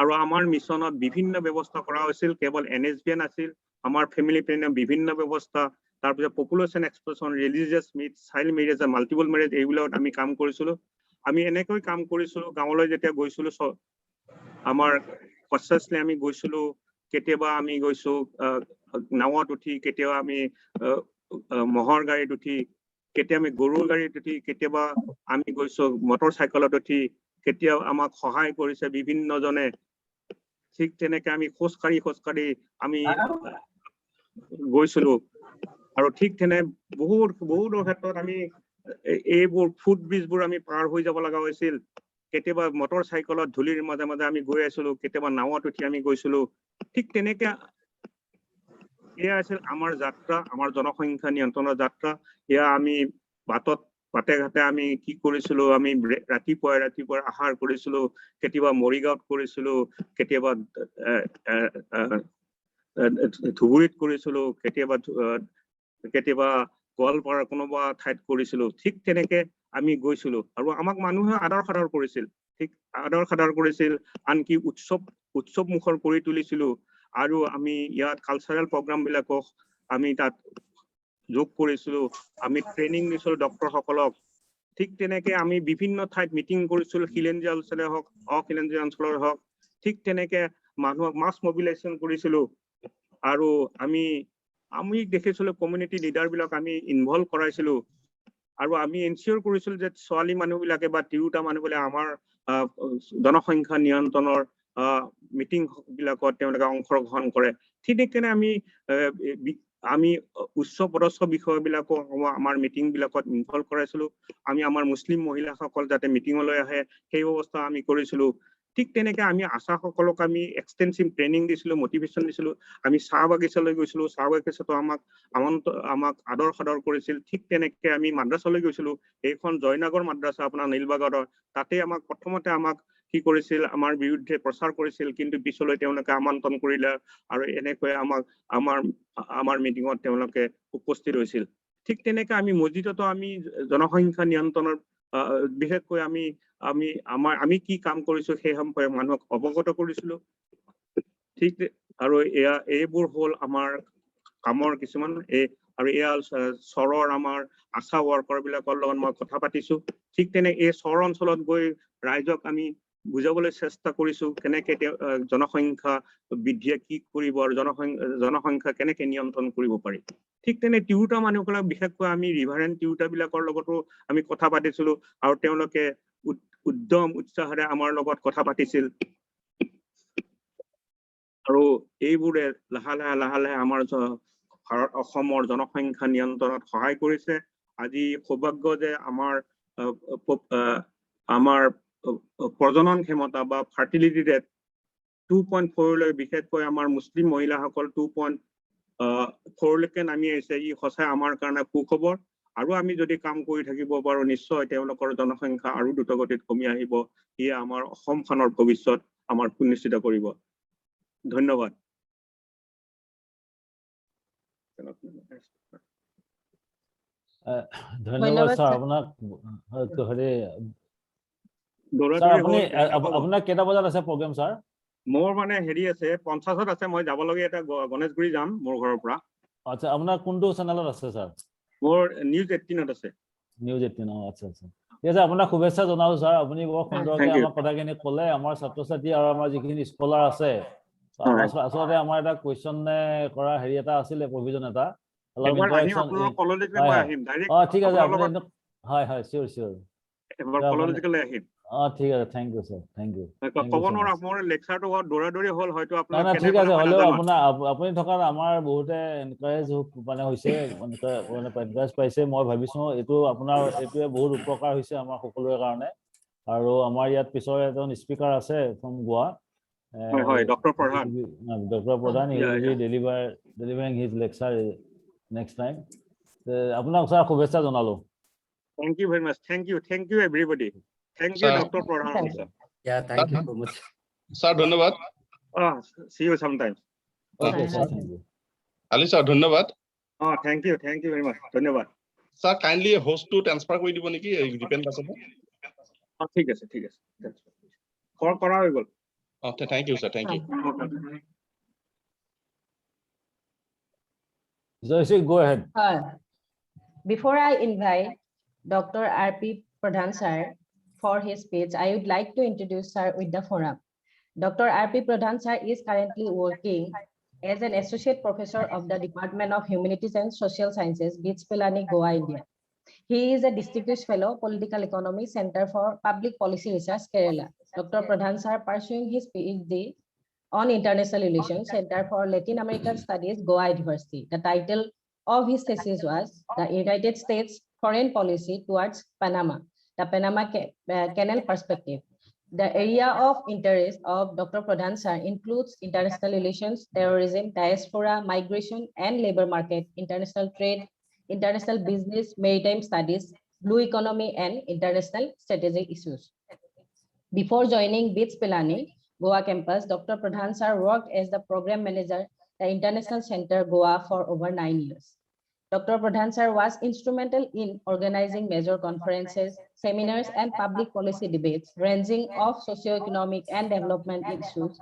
আৰু আমাৰ মিছনত বিভিন্ন ব্যৱস্থা কৰা হৈছিল কেৱল NSBN আছিল আমাৰ ফেমিলি প্লেনৰ বিভিন্ন ব্যৱস্থা তাৰপিছত population expression religious meet child marriage multiple marriage এইবিলাকত আমি কাম কৰিছিলো আমি এনেকৈ কাম কৰিছিলো গাঁৱলৈ যেতিয়া গৈছিলো আমাৰ কনচিয়াছলি আমি গৈছিলো কেতিয়াবা আমি গৈছো নাৱত উঠি কেতিয়াবা আমি মহৰ গাড়ীত উঠি কেতিয়াবা আমি গৰুৰ গাড়ীত উঠি কেতিয়াবা আমি গৈছো মটৰ চাইকেলত উঠি কেতিয়াবা আমাক সহায় কৰিছে বিভিন্নজনে ঠিক তেনেকে আমি খোজকাঢ়ি আমি গৈছিলো আৰু ঠিক তেনে বহুতৰ ক্ষেত্ৰত আমি এইবোৰ ফুটব্ৰিজবোৰ আমি পাৰ হৈ যাব লগা হৈছিল কেতিয়াবা মটৰ চাইকেলত ধূলিৰ মাজে মাজে আমি গৈ আছিলো কেতিয়াবা নাৱত উঠি আমি গৈছিলো ঠিক তেনেকে এয়া আছিল আমাৰ যাত্ৰা আমাৰ জনসংখ্যা নিয়ন্ত্ৰণৰ যাত্ৰা এয়া আমি বাটে ঘাটে আমি কি কৰিছিলো আমি ৰাতিপুৱা আহাৰ কৰিছিলো কেতিয়াবা মৰিগাঁৱত কৰিছিলো কেতিয়াবা ধুবুৰীত কৰিছিলো কেতিয়াবা গোৱালপাৰা কোনোবা ঠাইত কৰিছিলো ঠিক তেনেকে আমি গৈছিলো আৰু আমাক মানুহে আদৰ সাদৰ কৰিছিল ঠিক আদৰ সাদৰ কৰিছিল আনকি উৎসৱ মুখৰ কৰি তুলিছিলো আৰু আমি ইয়াত কালচাৰেল প্ৰগ্ৰাম বিলাকক আমি তাত যোগ কৰিছিলো আমি ট্ৰেইনিং দিছিলো ডক্টৰ সকলক ঠিক তেনেকে আমি বিভিন্ন ঠাইত মিটিং কৰিছিলো খিলঞ্জীয়া অঞ্চলে হওক অখিলঞ্জীয়া অঞ্চলৰ হওক ঠিক তেনেকে মানুহক মাছ মবিলাইজেশ্যন কৰিছিলো আৰু আমি দেখিছিলো কমিউনিটি লিডাৰ বিলাক আমি ইনভলভ কৰাইছিলো আৰু আমি এনচিয়ৰ কৰিছিলো যে ছোৱালী মানুহবিলাকে বা তিৰোতা মানুহবিলাকে আমাৰ জনসংখ্যা নিয়ন্ত্ৰণৰ মিটিং বিলাকত তেওঁলোকে অংশগ্ৰহণ কৰে ঠিক তেনেকে আমি উচ্চ পদস্থ বিষয়বিলাকক আমাৰ মিটিং বিলাকত ইনভলভ কৰাইছিলো আমি আমাৰ মুছলিম মহিলাসকল যাতে মিটিঙলৈ আহে সেই ব্যৱস্থা আমি কৰিছিলো ঠিক তেনেকে আমি আশাসকলক আমি এক্সটেনচিভ ট্ৰেইনিং দিছিলো মটিভেশ্যন দিছিলো আমি চাহ বাগিচালৈ গৈছিলো চাহ বাগিচাতো আমাক আদৰ সাদৰ কৰিছিল ঠিক তেনেকে আমি মাদ্ৰাছালৈ গৈছিলো এইখন জয়নগৰ মাদ্ৰাছা আপোনাৰ নীলবাগৰৰ তাতে প্ৰথমতে আমাক কি কৰিছিল আমাৰ বিৰুদ্ধে প্ৰচাৰ কৰিছিল কিন্তু পিছলৈ তেওঁলোকে আমন্ত্ৰণ কৰিলে আৰু এনেকৈ আমাৰ মিটিঙত তেওঁলোকে উপস্থিত হৈছিল ঠিক তেনেকে আমি মছজিদতো আমি জনসংখ্যা নিয়ন্ত্ৰণৰ বিশেষকৈ আমি কি কাম কৰিছো সেই সম্পৰ্কে মানুহক অৱগত কৰিছিলো ঠিক আৰু এইবোৰ হল আমাৰ কামৰ কিছুমান আৰু এয়া চৰৰ আমাৰ আশা ৱৰ্কাৰ বিলাকৰ লগত মই কথা পাতিছো ঠিক তেনে এই চৰ অঞ্চলত গৈ ৰাইজক আমি বুজাবলৈ চেষ্টা কৰিছো কেনেকে জনসংখ্যা বৃদ্ধিয়ে কি কৰিব আৰু জনসংখ্যা কেনেকে নিয়ন্ত্ৰণ কৰিব পাৰি ঠিক তেনে তিৰোতা মানুহবিলাক বিশেষকৈ আমি ৰিভাৰেণ্ট তিৰোতা বিলাকৰ লগতো আমি কথা পাতিছিলো আৰু তেওঁলোকে উদ্যম উৎসাহেৰে আমাৰ লগত কথা পাতিছিল আৰু এইবোৰে লাহে লাহে আমাৰ অসমৰ জনসংখ্যা নিয়ন্ত্ৰণত সহায় কৰিছে আজি সৌভাগ্য যে আমাৰ প্ৰজনন ক্ষমতা বা ফাৰ্টিলিটি ৰেট 2.4 লৈ বিশেষকৈ আমাৰ মুছলিম মহিলাসকল 2.4 লৈকে নামি আহিছে ই সঁচাই আমাৰ কাৰণে সুখবৰ আৰু আমি যদি কাম কৰি থাকিব পাৰো নিশ্চয় তেওঁলোকৰ জনসংখ্যা আৰু দ্ৰুতগতিত কমি আহিব ইয়ে আমাৰ অসমখনৰ ভৱিষ্যত আমাৰ সুনিশ্চিত কৰিব ধন্যবাদ ধন্যবাদ স্যার আপোনাক আপোনাৰ কেইটা বজাত আছে প্ৰগ্ৰাম স্যাৰ মোৰ মানে হেৰি আছে 50ত আছে মই যাব লাগে এটা গণেশগুৰি যাম মোৰ ঘৰৰ পৰা আচ্ছা আপোনাৰ কোনটো চেনেলত আছে স্যাৰ মোৰ নিউজ 18ত আছে নিউজ 18 আচ্ছা ঠিক আছে আপোনাক শুভেচ্ছা জনাও স্যাৰ আপুনি বৰ সুন্দৰকৈ আমাৰ কথাখিনি ক'লে আমাৰ ছাত্ৰ ছাত্ৰী আৰু আমাৰ যিখিনি স্কলাৰ আছে আসলে আমাৰ এটা কোৱেশ্চন কৰা হেৰি এটা আছিলে প্ৰভিজন এটা ঠিক আছে আপুনি হয় চিয়ৰ ঠিক আছে thank you sir thank you ঠিক আছে হলেও আপুনি থকাত আমাৰ বহুতে এনকাৰেজ মানে হৈছে এনকাৰেজ পাইছে মই ভাবিছো এইটোৱে বহুত উপকাৰ হৈছে আমাৰ সকলোৰে কাৰণে আৰু আমাৰ ইয়াত পিছৰ এজন স্পিকাৰ আছে from Goa doctor Pradhan he will be delivering his lecture next time আপোনাক স্যাৰ শুভেচ্ছা জনালো Thank you very much. Thank you everybody. Thank you, Dr. Pradhan. Yeah, thank you so much. Sir, dhanyabad. See you sometime. Okay, sir. Thank you. Ali sir, dhanyabad. Thank you very much. Dhanyabad. Sir, kindly host to transfer kori dibo niki depend আছে ঠিক আছে কৰা হৈ গল Okay, thank you sir, thank you. Joyce, go ahead. Before I invite Dr. R.P. Pradhan sir, for his speech, I would like to introduce sir with the forum. Dr. R.P. Pradhan sir is currently working as an associate professor of the Department of Humanities and Social Sciences, BITS Pilani, Goa, India. He is a distinguished fellow, Political Economy, Center for Public Policy Research, Kerala. Dr. Pradhan sir pursuing his PhD on International Relations, Center for Latin American Studies, Goa University. The title of his thesis was The United States Foreign Policy Towards Panama, the Panama Canal Perspective. The area of interest of Dr. Pradhan sir includes international relations, terrorism, diaspora, migration and labor market, international trade, international business, maritime studies, blue economy, and international strategic issues. Before joining BITS Pilani, Goa campus, Dr. Pradhan sir worked as the program manager at the International Center Goa for over 9 years. Dr. Pradhan sir was instrumental in organizing major conferences, seminars, and public policy debates ranging of socio-economic and development issues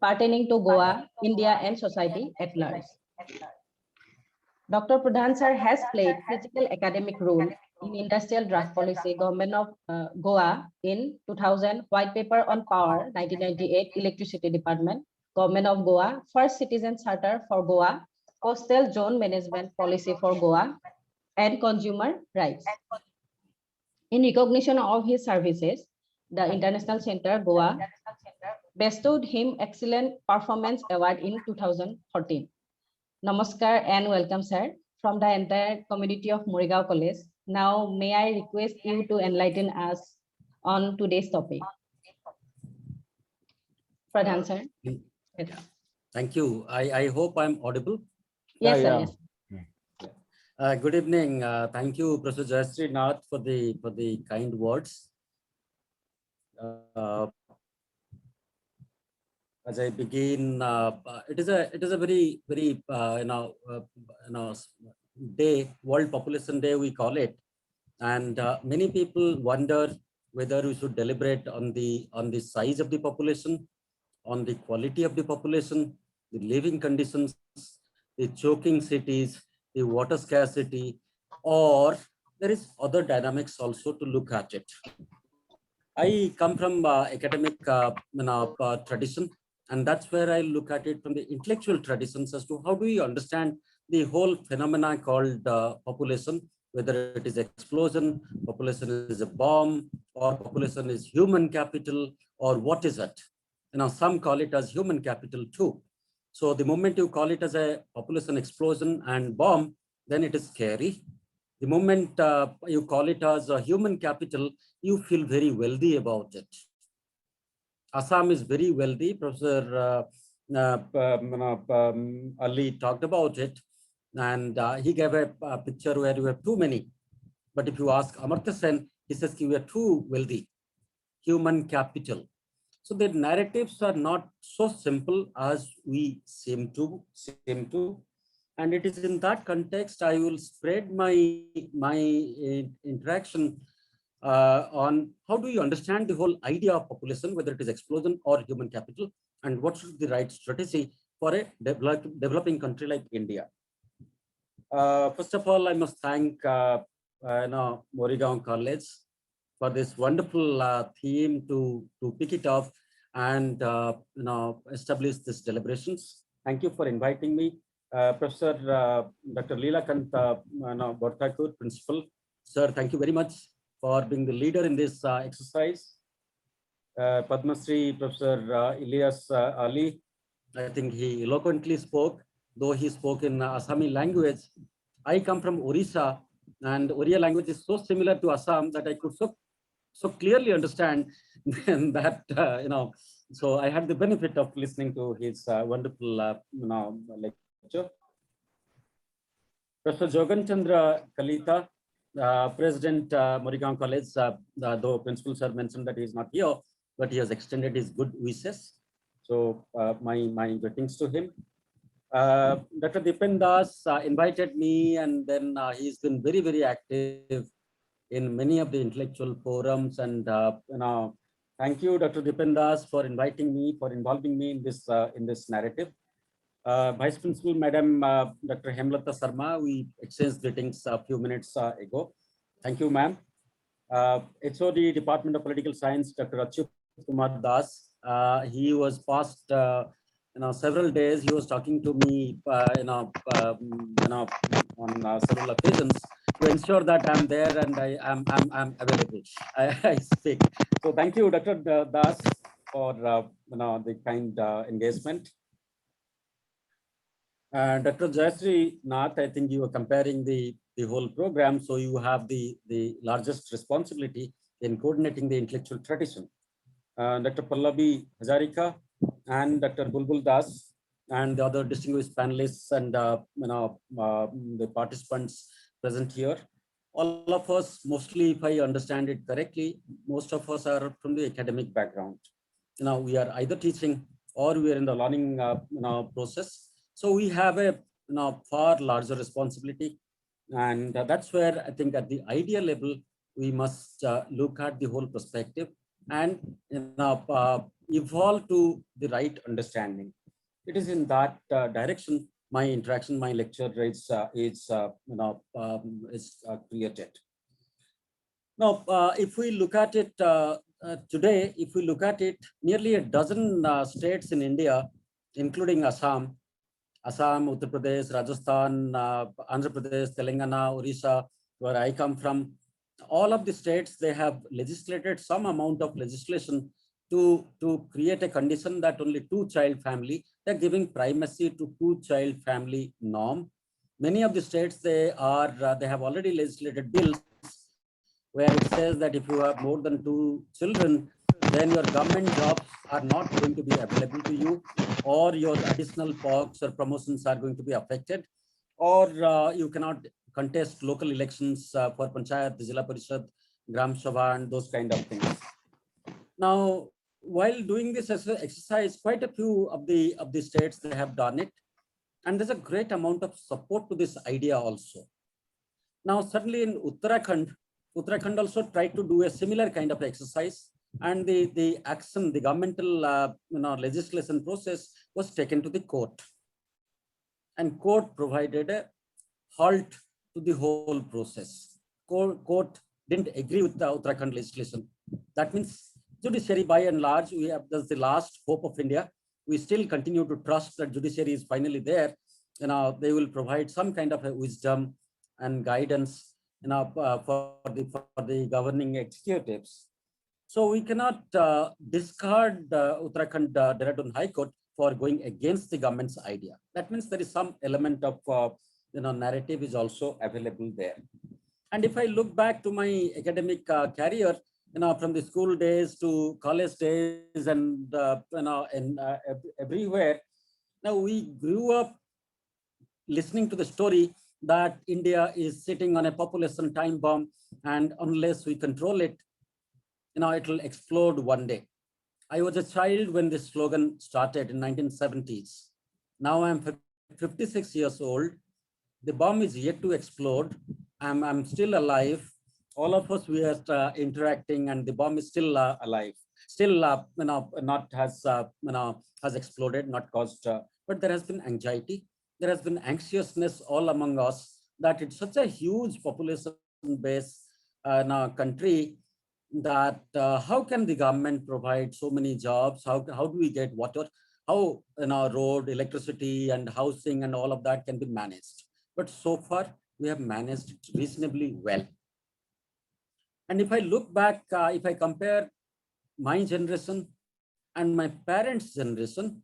pertaining to Goa, India, and society at large. Dr. Pradhan sir has played critical academic role in industrial draft policy, Government of Goa in 2000, White Paper on Power, 1998, Electricity Department, Government of Goa, First Citizen Charter for Goa, Coastal Zone Management Policy for Goa, and Consumer Rights. In recognition of his services, the International Center Goa bestowed him Excellent Performance Award in 2014. Namaskar and welcome, sir, from the entire community of Morigao College. Now, may I request you to enlighten us on today's topic? Pradhan, sir. Yes. Thank you. I hope I'm audible. Yes, sir. Yeah. Yes. Good evening. Thank you, Professor Jayashree Nath, for the kind words. As I begin, it is a very day, World Population Day we call it, and many people wonder whether we should deliberate on the size of the population, on the quality of the population, the living conditions, the choking cities, the water scarcity, or there is other dynamics also to look at it. I come from academic tradition, and that's where I look at it from the intellectual traditions as to how do we understand the whole phenomena called population, whether it is explosion, population is a bomb, or population is human capital, or what is it? Some call it as human capital too. So the moment you call it as a population explosion and bomb, then it is scary. The moment you call it as a human capital, you feel very wealthy about it. Assam is very wealthy. Professor Ali talked about it, and he gave a picture where you have too many. But if you ask Amartya Sen, he says we are too wealthy. Human capital. So the narratives are not so simple as we seem to. And it is in that context I will spread my interaction on how do you understand the whole idea of population, whether it is explosion or human capital, and what should be the right strategy for a developing country like India. First of all, I must thank Morigao College for this wonderful theme to pick it off and establish these deliberations. Thank you for inviting me. Professor Dr. Leelakant Borthakur, Principal. Sir, thank you very much for being the leader in this exercise. Padma Shri Professor Ilyas Ali, I think he eloquently spoke, though he spoke in Assami language. I come from Orissa, and Oriya language is so similar to Assam that I could so clearly understand that, so I had the benefit of listening to his wonderful lecture. Professor Jogan Chandra Kalita, President Morigao College, though Principal Sir mentioned that he is not here, but he has extended his good wishes. So my greetings to him. Dr. Dipen Das invited me, and then he's been very, very active in many of the intellectual forums. And thank you, Dr. Dipen Das, for inviting me, for involving me in this narrative. Vice Principal, Madam Dr. Hemlata Sarma, we exchanged greetings a few minutes ago. Thank you, ma'am. HOD, Department of Political Science, Dr. Achyut Kumar Das. He was past several days. He was talking to me, on several occasions to ensure that I'm there and I'm available. I speak. So thank you, Dr. Das, for the kind engagement. Dr. Jayashree Nath, I think you were comparing the whole program, so you have the largest responsibility in coordinating the intellectual tradition. Dr. Pallavi Hazarika and Dr. Bulbul Das and the other distinguished panelists and the participants present here. All of us, mostly, if I understand it correctly, most of us are from the academic background. We are either teaching or we are in the learning process. So we have a far larger responsibility, and that's where I think at the idea level we must look at the whole perspective and evolve to the right understanding. It is in that direction my interaction, my lecture is created. Now, if we look at it today, if we look at it, nearly a dozen states in India, including Assam, Uttar Pradesh, Rajasthan, Andhra Pradesh, Telangana, Orissa, where I come from, all of the states, they have legislated some amount of legislation to create a condition that only two-child family, they're giving primacy to two-child family norm. Many of the states, they have already legislated bills where it says that if you have more than 2 children, then your government jobs are not going to be available to you, or your additional perks or promotions are going to be affected, or you cannot contest local elections for Panchayat, Zilla Parishad, Gram Sabha, and those kind of things. Now, while doing this exercise, quite a few of the states, they have done it. And there's a great amount of support to this idea also. Now, certainly in Uttarakhand also tried to do a similar kind of exercise, and the action, the governmental legislation process was taken to the court, and court provided a halt to the whole process. Court didn't agree with the Uttarakhand legislation. That means judiciary, by and large, that's the last hope of India. We still continue to trust that judiciary is finally there. They will provide some kind of a wisdom and guidance for the governing executives. So we cannot discard Uttarakhand Dehradun High Court for going against the government's idea. That means there is some element of narrative is also available there. And if I look back to my academic career, from the school days to college days and everywhere, now we grew up listening to the story that India is sitting on a population time bomb, and unless we control it, it will explode one day. I was a child when this slogan started in 1970s. Now I'm 56 years old. The bomb is yet to explode. I'm still alive. All of us, we are interacting, and the bomb is still alive. Still, has exploded, not caused. But there has been anxiety. There has been anxiousness all among us that it's such a huge population base in our country that how can the government provide so many jobs? How do we get water? How road, electricity, and housing and all of that can be managed? But so far, we have managed it reasonably well. And if I look back, if I compare my generation and my parents' generation,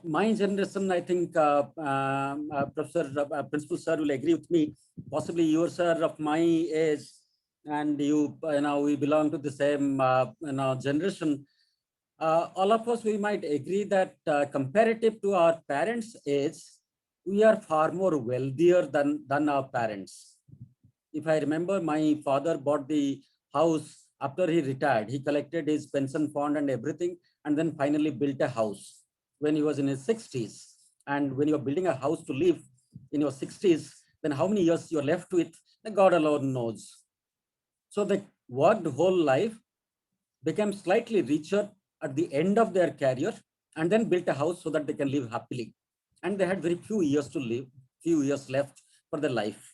my generation, I think Principal Sir will agree with me. Possibly you are, sir, of my age, and we belong to the same generation. All of us, we might agree that comparative to our parents' age, we are far more wealthier than our parents. If I remember, my father bought the house after he retired. He collected his pension fund and everything, and then finally built a house when he was in his 60s. And when you're building a house to live in your 60s, then how many years you're left with, God alone knows. So they worked whole life, became slightly richer at the end of their career, and then built a house so that they can live happily. And they had very few years to live, few years left for their life.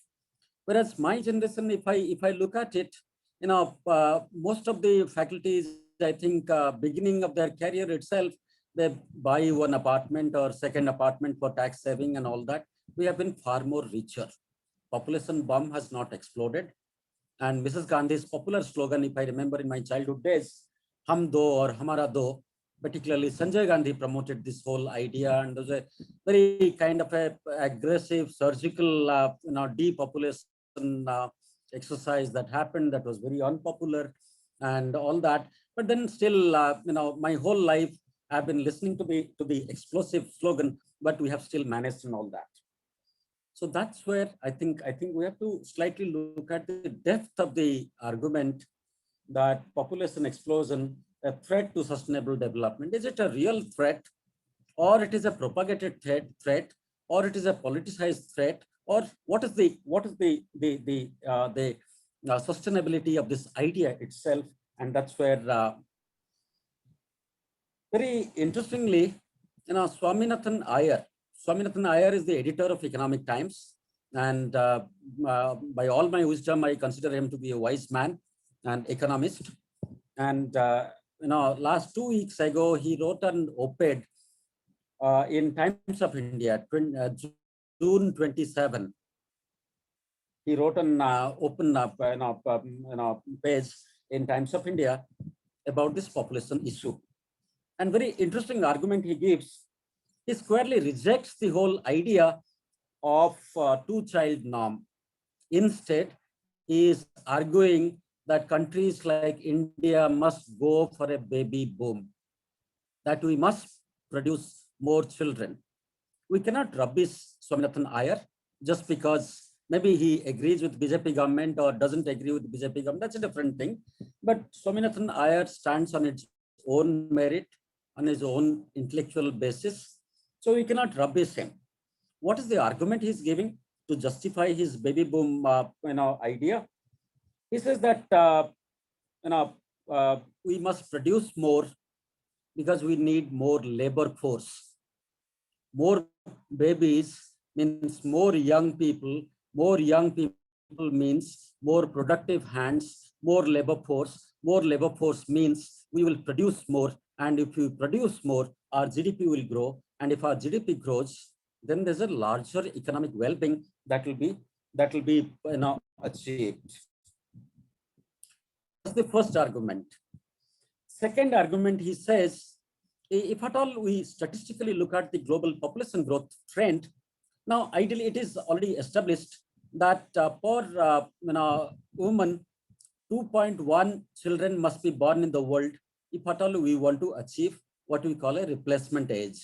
Whereas my generation, if I look at it, most of the faculties, I think, beginning of their career itself, they buy one apartment or second apartment for tax saving and all that. We have been far more richer. Population bomb has not exploded. And Mrs. Gandhi's popular slogan, if I remember in my childhood days, Hum Do or Hamara Do, particularly Sanjay Gandhi promoted this whole idea, and there's a very kind of a aggressive surgical, depopulation exercise that happened that was very unpopular and all that. But then still, my whole life I've been listening to the explosive slogan, but we have still managed and all that. So that's where I think we have to slightly look at the depth of the argument that population explosion a threat to sustainable development. Is it a real threat, or it is a propagated threat, or it is a politicized threat, or what is the sustainability of this idea itself? And that's where very interestingly, Swaminathan Iyer is the editor of Economic Times, and by all my wisdom, I consider him to be a wise man and economist. And last 2 weeks ago, he wrote an op-ed in Times of India, June 27. He wrote an open page in Times of India about this population issue. And very interesting argument he gives. He squarely rejects the whole idea of two-child norm. Instead, he is arguing that countries like India must go for a baby boom, that we must produce more children. We cannot rubbish Swaminathan Iyer just because maybe he agrees with BJP government or doesn't agree with BJP government. That's a different thing. But Swaminathan Iyer stands on its own merit, on his own intellectual basis. So we cannot rubbish him. What is the argument he's giving to justify his baby boom idea? He says that we must produce more because we need more labor force. More babies means more young people. More young people means more productive hands, more labor force. More labor force means we will produce more. And if we produce more, our GDP will grow. And if our GDP grows, then there's a larger economic well-being that will be achieved. That's the first argument. Second argument, he says, if at all we statistically look at the global population growth trend, now ideally it is already established that for women, 2.1 children must be born in the world if at all we want to achieve what we call a replacement age.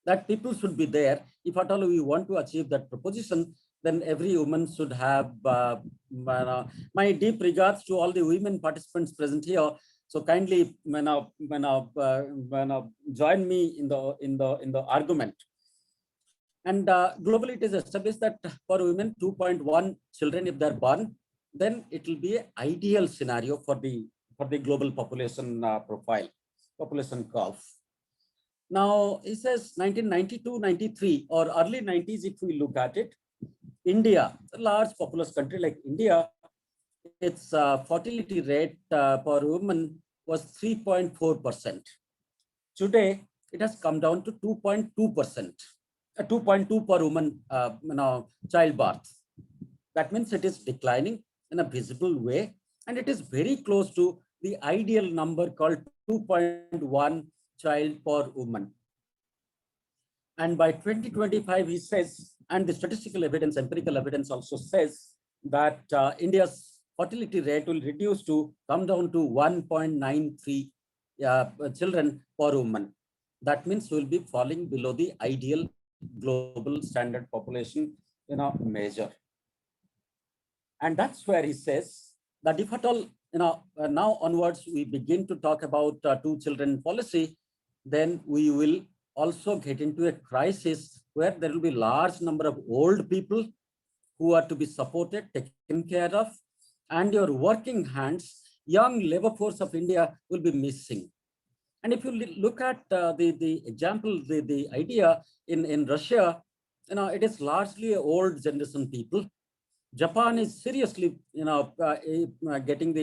That people should be there. If at all we want to achieve that proposition, then every woman should have my deep regards to all the women participants present here. So kindly join me in the argument. And globally, it is established that for women, 2.1 children, if they're born, then it will be an ideal scenario for the global population profile, population curve. Now, he says 1992, 93, or early 90s, if we look at it, India, a large populous country like India, its fertility rate for women was 3.4%. Today, it has come down to 2.2%, 2.2 per woman childbirth. That means it is declining in a visible way, and it is very close to the ideal number called 2.1 child per woman. And by 2025, he says, and the statistical evidence, empirical evidence also says that India's fertility rate will reduce to come down to 1.93 children per woman. That means we'll be falling below the ideal global standard population measure. And that's where he says that if at all, now onwards, we begin to talk about two children policy, then we will also get into a crisis where there will be large number of old people who are to be supported, taken care of, and your working hands, young labor force of India will be missing. And if you look at the example, the idea in Russia, it is largely old generation people. Japan is seriously, getting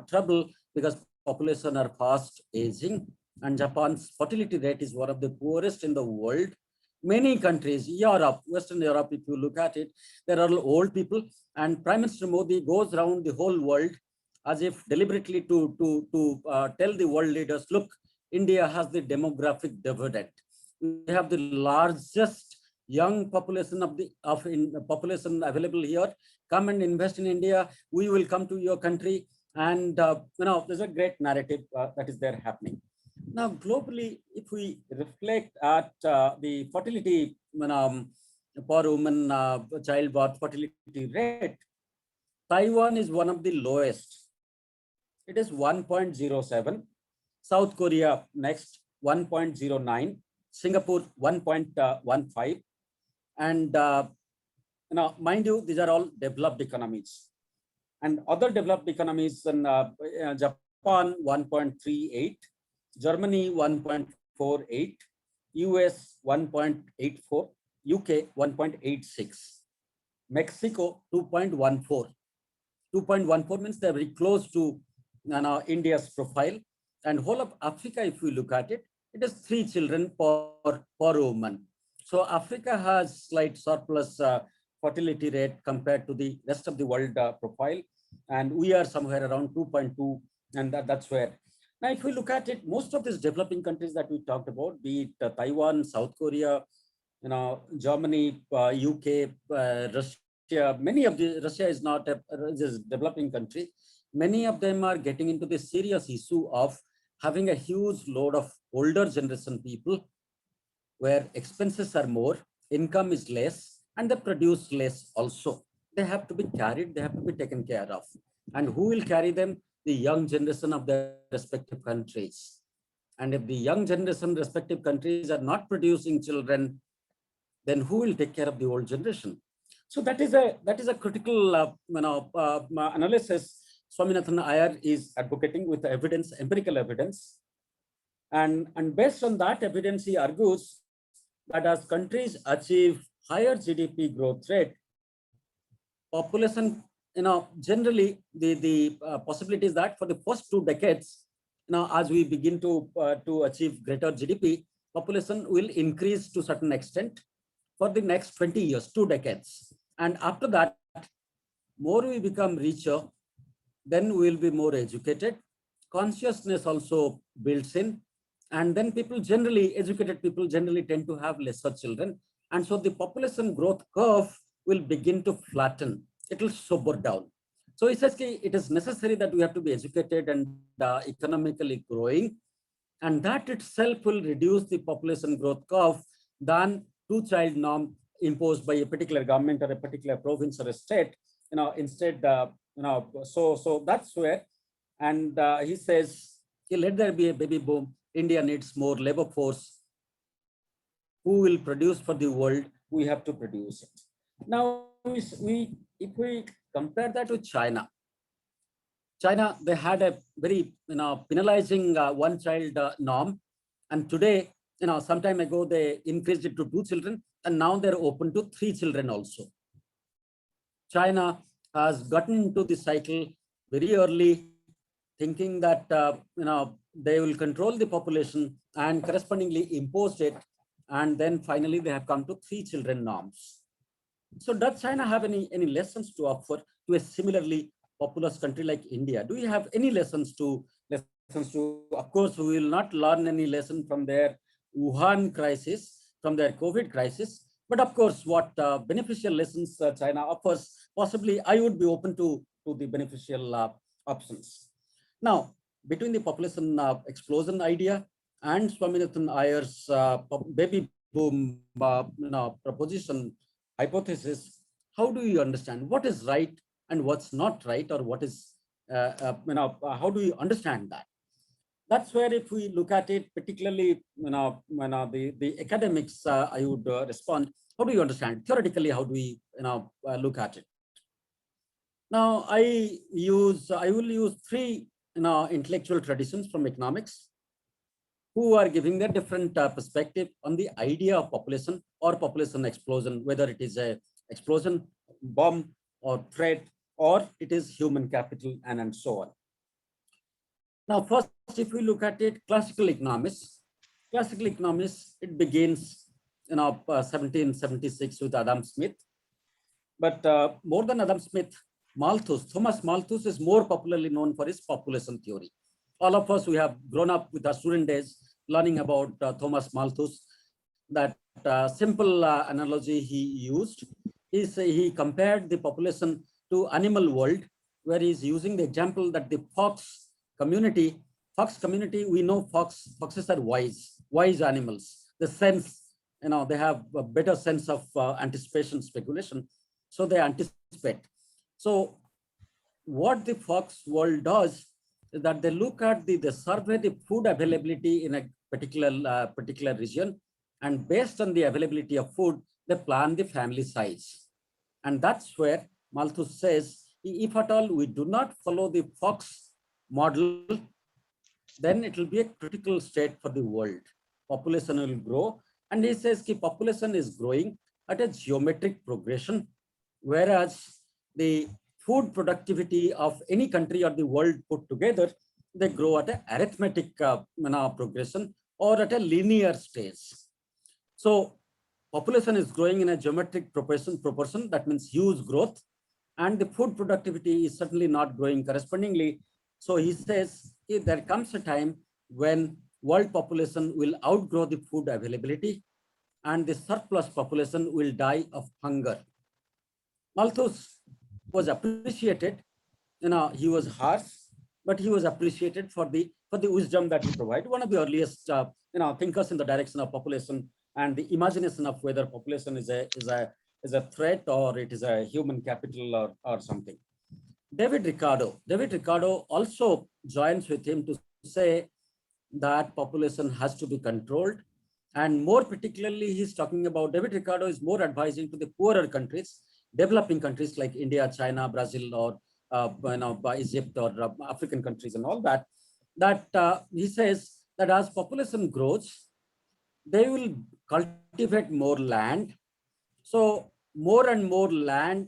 trouble because population are fast aging, and Japan's fertility rate is one of the poorest in the world. Many countries, Europe, Western Europe, if you look at it, there are old people, and Prime Minister Modi goes around the whole world as if deliberately to tell the world leaders, look, India has the demographic dividend. We have the largest young population population available here. Come and invest in India. We will come to your country, and there's a great narrative that is there happening. Now, globally, if we reflect at the fertility, for women, childbirth fertility rate, Taiwan is one of the lowest. It is 1.07. South Korea next, 1.09. Singapore, 1.15. And mind you, these are all developed economies. And other developed economies in Japan, 1.38. Germany, 1.48. US, 1.84. UK, 1.86. Mexico, 2.14. 2.14 means they're very close to India's profile. And whole of Africa, if you look at it, it is 3 children per woman. So Africa has slight surplus fertility rate compared to the rest of the world profile. And we are somewhere around 2.2, and that's where. Now, if we look at it, most of these developing countries that we talked about, be it Taiwan, South Korea, Germany, UK, Russia, many of the, Russia is not a developing country. Many of them are getting into the serious issue of having a huge load of older generation people where expenses are more, income is less, and they produce less also. They have to be carried, they have to be taken care of. And who will carry them? The young generation of their respective countries. And if the young generation respective countries are not producing children, then who will take care of the old generation? So that is a critical analysis Swaminathan Iyer is advocating with evidence, empirical evidence. And based on that evidence, he argues that as countries achieve higher GDP growth rate, population, generally the possibility is that for the first 2 decades, as we begin to achieve greater GDP, population will increase to a certain extent for the next 20 years, 2 decades. And after that, more we become richer, then we will be more educated. Consciousness also builds in. And then educated people generally tend to have lesser children. And so the population growth curve will begin to flatten. It will sober down. So he says it is necessary that we have to be educated and economically growing. And that itself will reduce the population growth curve than 2-child norm imposed by a particular government or a particular province or a state. Instead, so that's where. And he says, let there be a baby boom. India needs more labor force. Who will produce for the world? We have to produce it. Now, if we compare that to China, they had a very penalizing 1-child norm, and today, some time ago they increased it to 2 children, and now they're open to 3 children also. China has gotten into the cycle very early, thinking that they will control the population and correspondingly imposed it, and then finally they have come to 3 children norms. So does China have any lessons to offer to a similarly populous country like India? Do you have any lessons to? Of course, we will not learn any lesson from their Wuhan crisis, from their COVID crisis. But of course, what beneficial lessons China offers, possibly I would be open to the beneficial options. Now, between the population explosion idea and Swaminathan Iyer's baby boom proposition hypothesis, how do you understand what is right and what's not right, or what is, how do you understand that? That's where, if we look at it, particularly, the academics, I would respond. How do you understand theoretically? How do we, look at it? Now, I will use 3, intellectual traditions from economics, who are giving their different perspective on the idea of population or population explosion, whether it is a explosion, bomb, or threat, or it is human capital, and so on. Now, first, if we look at it, classical economics, it begins 1776 with Adam Smith. But more than Adam Smith, Thomas Malthus is more popularly known for his population theory. All of us, we have grown up with our student days learning about Thomas Malthus. That simple analogy he used is he compared the population to animal world, where he's using the example that the fox community, we know foxes are wise animals. The sense, they have a better sense of anticipation, speculation. So they anticipate. So what the fox world does is that they look at they survey the food availability in a particular region, and based on the availability of food, they plan the family size. And that's where Malthus says, if at all we do not follow the fox model, then it will be a critical state for the world. Population will grow. And he says the population is growing at a geometric progression, whereas the food productivity of any country or the world put together, they grow at an arithmetic progression or at a linear stage. So population is growing in a geometric proportion, that means huge growth, and the food productivity is certainly not growing correspondingly. So he says, if there comes a time when world population will outgrow the food availability and the surplus population will die of hunger. Malthus was appreciated, he was harsh, but he was appreciated for the wisdom that he provided. One of the earliest thinkers in the direction of population and the imagination of whether population is a threat or it is a human capital or something. David Ricardo also joins with him to say that population has to be controlled. And more particularly, he's talking about, David Ricardo is more advising to the poorer countries, developing countries like India, China, Brazil, or Egypt, or African countries and all that, he says that as population grows, they will cultivate more land. So more and more land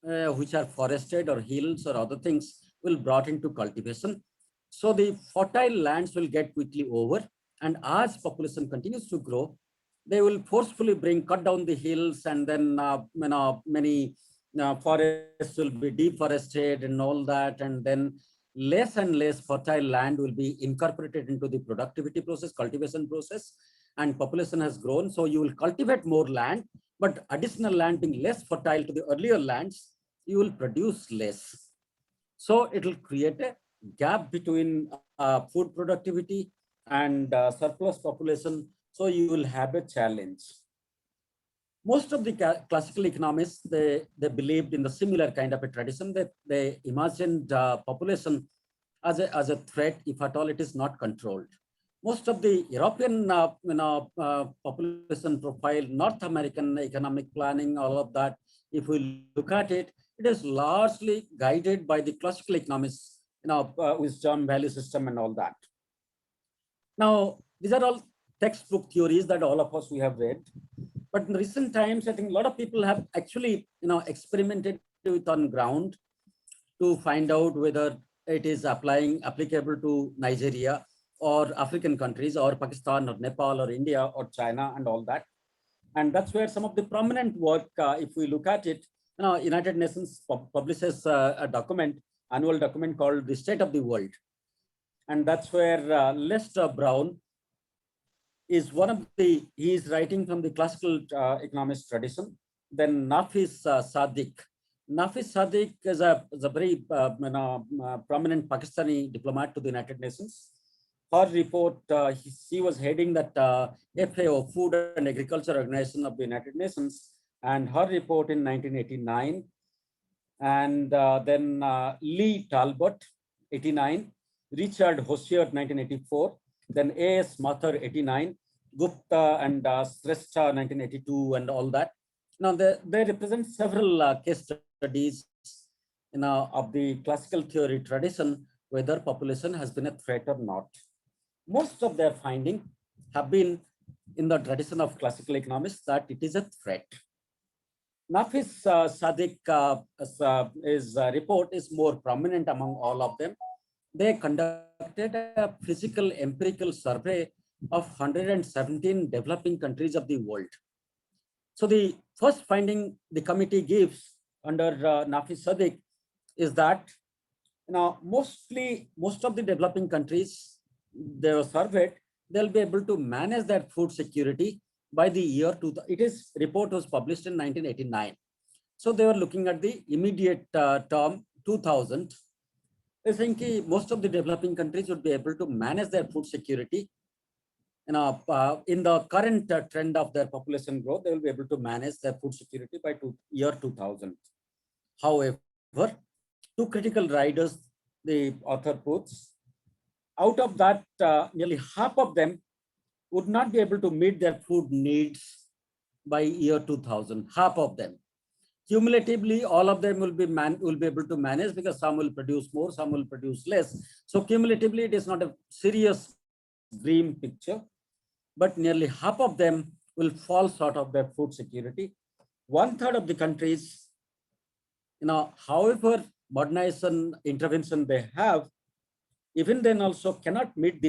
which are forested or hills or other things will brought into cultivation. So the fertile lands will get quickly over. And as population continues to grow, they will forcefully cut down the hills, and then many forests will be deforested and all that. And then less and less fertile land will be incorporated into the productivity process, cultivation process, and population has grown. So you will cultivate more land, but additional land being less fertile to the earlier lands, you will produce less. So it will create a gap between food productivity and surplus population. So you will have a challenge. Most of the classical economists, they believed in the similar kind of a tradition, that they imagined population as a threat if at all it is not controlled. Most of the European population profile, North American economic planning, all of that, if we look at it, it is largely guided by the classical economists, wisdom, value system, and all that. Now, these are all textbook theories that all of us we have read. But in recent times, I think a lot of people have actually, experimented with on ground to find out whether it is applicable to Nigeria or African countries or Pakistan or Nepal or India or China and all that. And that's where some of the prominent work, if we look at it, United Nations publishes a annual document called The State of the World. And that's where Lester Brown is he is writing from the classical economist tradition. Then Nafis Sadiq. Nafis Sadiq is a very prominent Pakistani diplomat to the United Nations. Her report, she was heading that FAO, Food and Agriculture Organization of the United Nations, and her report in 1989. And then Lee Talbot, 89, Richard Hosier, 1984, then A.S. Mathur, 89, Gupta and Shrestha, 1982, and all that. Now, they represent several case studies of the classical theory tradition, whether population has been a threat or not. Most of their findings have been in the tradition of classical economists that it is a threat. Nafis Sadiq his report is more prominent among all of them. They conducted a physical empirical survey of 117 developing countries of the world. So the first finding the committee gives under Nafis Sadiq is that most of the developing countries they were surveyed, they'll be able to manage their food security by the year 2000. Report was published in 1989. So they were looking at the immediate term 2000. They think most of the developing countries would be able to manage their food security. In the current trend of their population growth, they will be able to manage their food security by year 2000. However, two critical riders the author puts. Out of that, nearly half of them would not be able to meet their food needs by year 2000. Half of them. Cumulatively, all of them will be able to manage because some will produce more, some will produce less. So cumulatively, it is not a serious grim picture, but nearly half of them will fall short of their food security. 1/3 of the countries, however modernization intervention they have, even then also cannot meet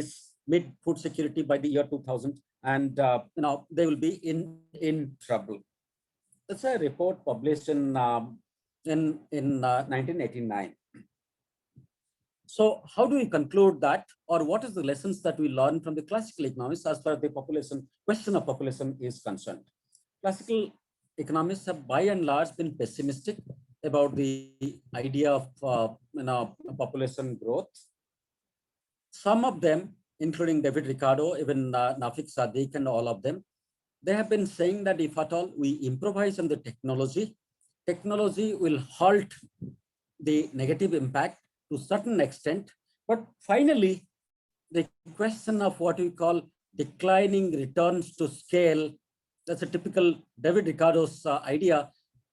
food security by the year 2000, and they will be in trouble. That's a report published in 1989. So how do we conclude that, or what is the lessons that we learn from the classical economists as far as the question of population is concerned? Classical economists have by and large been pessimistic about the idea of population growth. Some of them, including David Ricardo, even Nafis Sadiq and all of them, they have been saying that if at all we improvise on the technology will halt the negative impact to a certain extent. But finally, the question of what we call declining returns to scale, that's a typical David Ricardo's idea,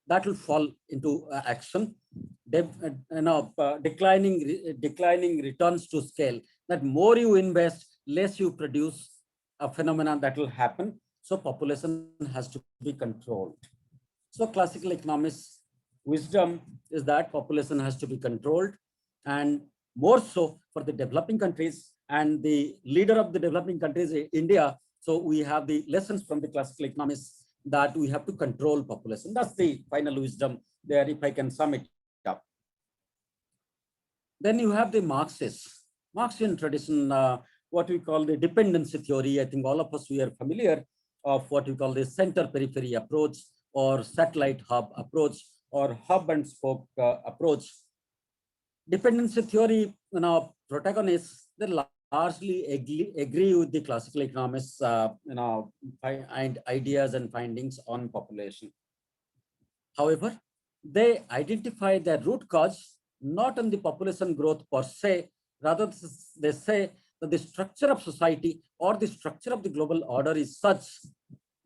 that will fall into action. Declining returns to scale, that more you invest, less you produce, a phenomenon that will happen. So population has to be controlled. So classical economists' wisdom is that population has to be controlled, and more so for the developing countries, and the leader of the developing countries, India. So we have the lessons from the classical economists that we have to control population. That's the final wisdom there, if I can sum it up. Then you have the Marxian tradition, what we call the dependency theory. I think all of us, we are familiar of what we call the center periphery approach, or satellite hub approach, or hub and spoke approach. Dependency theory, protagonists, they largely agree with the classical economists, ideas and findings on population. However, they identify the root cause not in the population growth per se, rather they say that the structure of society or the structure of the global order is such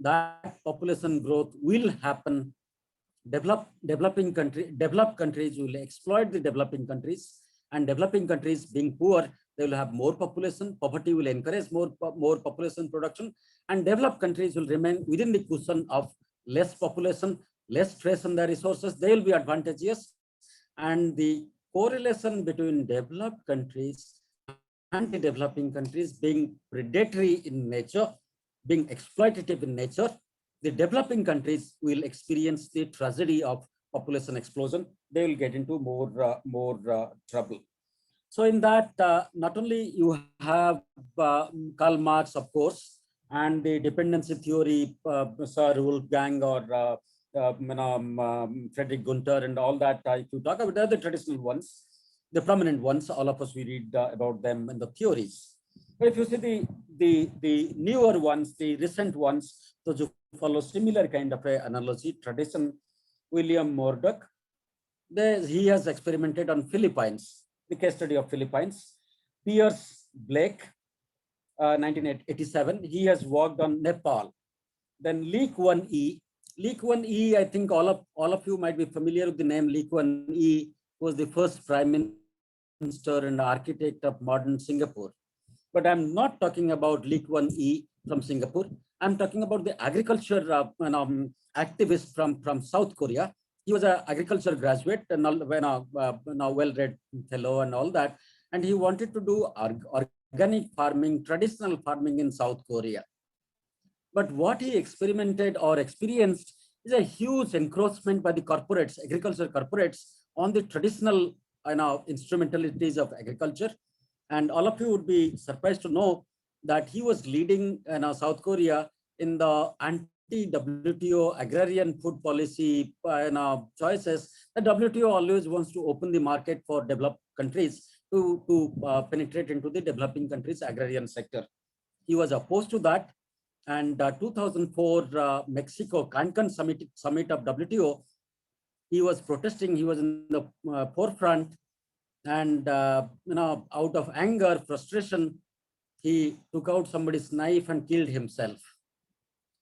that population growth will happen. Developed countries will exploit the developing countries, and developing countries being poor, they will have more population. Poverty will encourage more population production, and developed countries will remain within the cushion of less population, less stress on their resources. They will be advantageous, and the correlation between developed countries and the developing countries being predatory in nature, being exploitative in nature, the developing countries will experience the tragedy of population explosion. They will get into more trouble. So in that, not only you have Karl Marx, of course, and the dependency theory, Sir Wolfgang or Friedrich Gunther and all that. If you talk about the traditional ones, the prominent ones, all of us, we read about them in the theories. But if you see the newer ones, the recent ones, those who follow similar kind of a analogy tradition, William Murdoch, he has experimented on Philippines, the case study of Philippines. Pierce Blake, 1987, he has worked on Nepal. Then Lee Kuan Yew, I think all of you might be familiar with the name Lee Kuan Yew, was the first prime minister and architect of modern Singapore. But I'm not talking about Lee Kuan Yew from Singapore. I'm talking about the agriculture activist from South Korea. He was an agriculture graduate and well-read fellow and all that. And he wanted to do organic farming, traditional farming in South Korea. But what he experimented or experienced is a huge encroachment by the corporates, agriculture corporates, on the traditional instrumentalities of agriculture. And all of you would be surprised to know that he was leading South Korea in the anti-WTO agrarian food policy choices. The WTO always wants to open the market for developed countries to penetrate into the developing countries' agrarian sector. He was opposed to that. And 2004 Mexico Cancun summit of WTO, he was protesting. He was in the forefront, and out of anger, frustration, he took out somebody's knife and killed himself.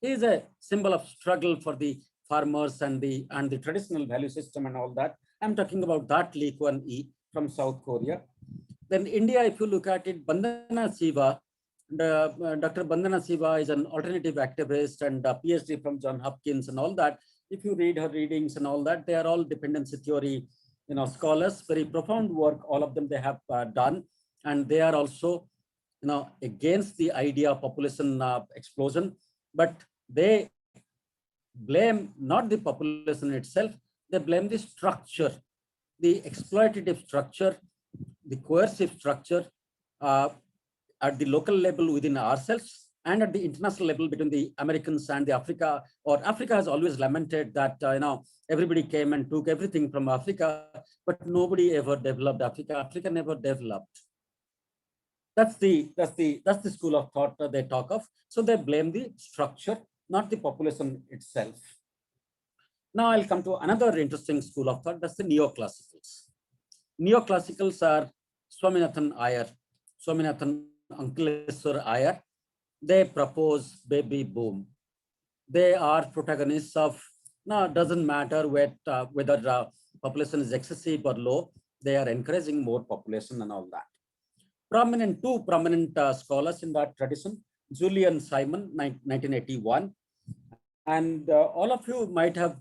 He is a symbol of struggle for the farmers and the traditional value system and all that. I'm talking about that Lee Kuan-yew from South Korea. Then India, if you look at it, Bandana Siva. Dr. Bandana Siva is an alternative activist and a PhD from Johns Hopkins and all that. If you read her readings and all that, they are all dependency theory, scholars, very profound work. All of them they have done, and they are also, against the idea of population explosion. But they blame not the population itself; they blame the structure, the exploitative structure, the coercive structure. At the local level within ourselves and at the international level between the Americans and the Africa, or Africa has always lamented that, everybody came and took everything from Africa, but nobody ever developed Africa. Africa never developed. That's the school of thought that they talk of. So they blame the structure, not the population itself. Now I'll come to another interesting school of thought. That's the neoclassicals. Neoclassicals are Swaminathan Iyer, Swaminathan Ankleshwar Iyer. They propose baby boom. They are protagonists of, doesn't matter whether population is excessive or low, they are encouraging more population and all that. Two prominent scholars in that tradition, Julian Simon, 1981. And all of you might have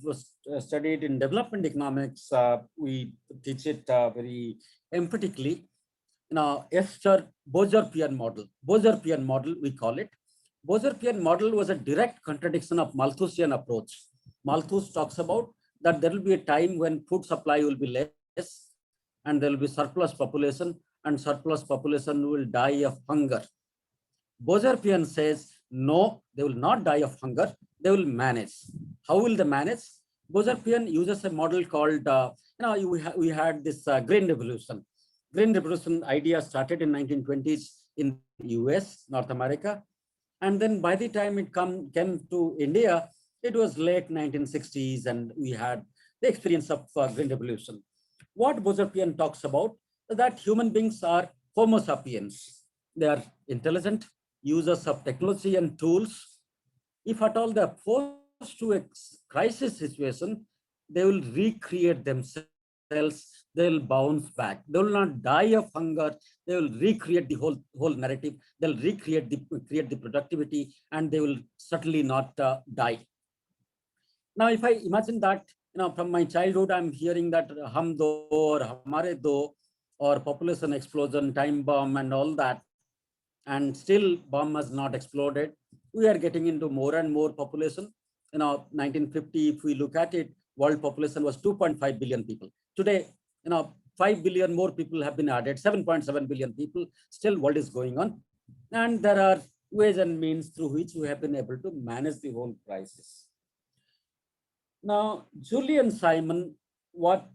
studied in development economics. We teach it very emphatically. Esther Bozorpian model. Bozorpian model, we call it. Bozorpian model was a direct contradiction of Malthusian approach. Malthus talks about that there will be a time when food supply will be less and there will be surplus population, and surplus population will die of hunger. Bozorpian says, no, they will not die of hunger. They will manage. How will they manage? Bozorpian uses a model called, we had this Green Revolution. Green Revolution idea started in 1920s in US, North America. And then by the time it came to India, it was late 1960s and we had the experience of Green Revolution. What Bozorpian talks about is that human beings are Homo sapiens. They are intelligent users of technology and tools. If at all they are forced to a crisis situation, they will recreate themselves. They'll bounce back. They will not die of hunger. They will recreate the whole narrative. They'll create the productivity, and they will certainly not die. Now, if I imagine that, from my childhood, I'm hearing that hum do or hamare do or population explosion, time bomb, and all that, and still bomb has not exploded. We are getting into more and more population. 1950, if we look at it, world population was 2.5 billion people. Today, 5 billion more people have been added, 7.7 billion people, still world is going on. And there are ways and means through which we have been able to manage the whole crisis. Now, Julian Simon, what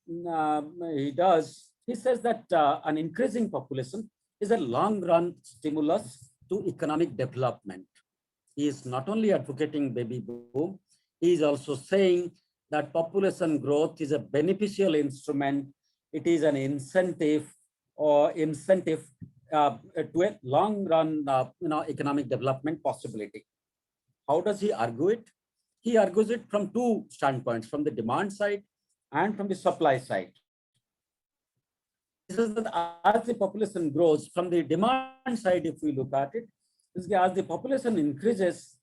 he does, he says that an increasing population is a long-run stimulus to economic development. He is not only advocating baby boom, he is also saying that population growth is a beneficial instrument. It is an incentive to a long-run, economic development possibility. How does he argue it? He argues it from two standpoints, from the demand side and from the supply side. He says that as the population grows, from the demand side, if we look at it, as the population increases,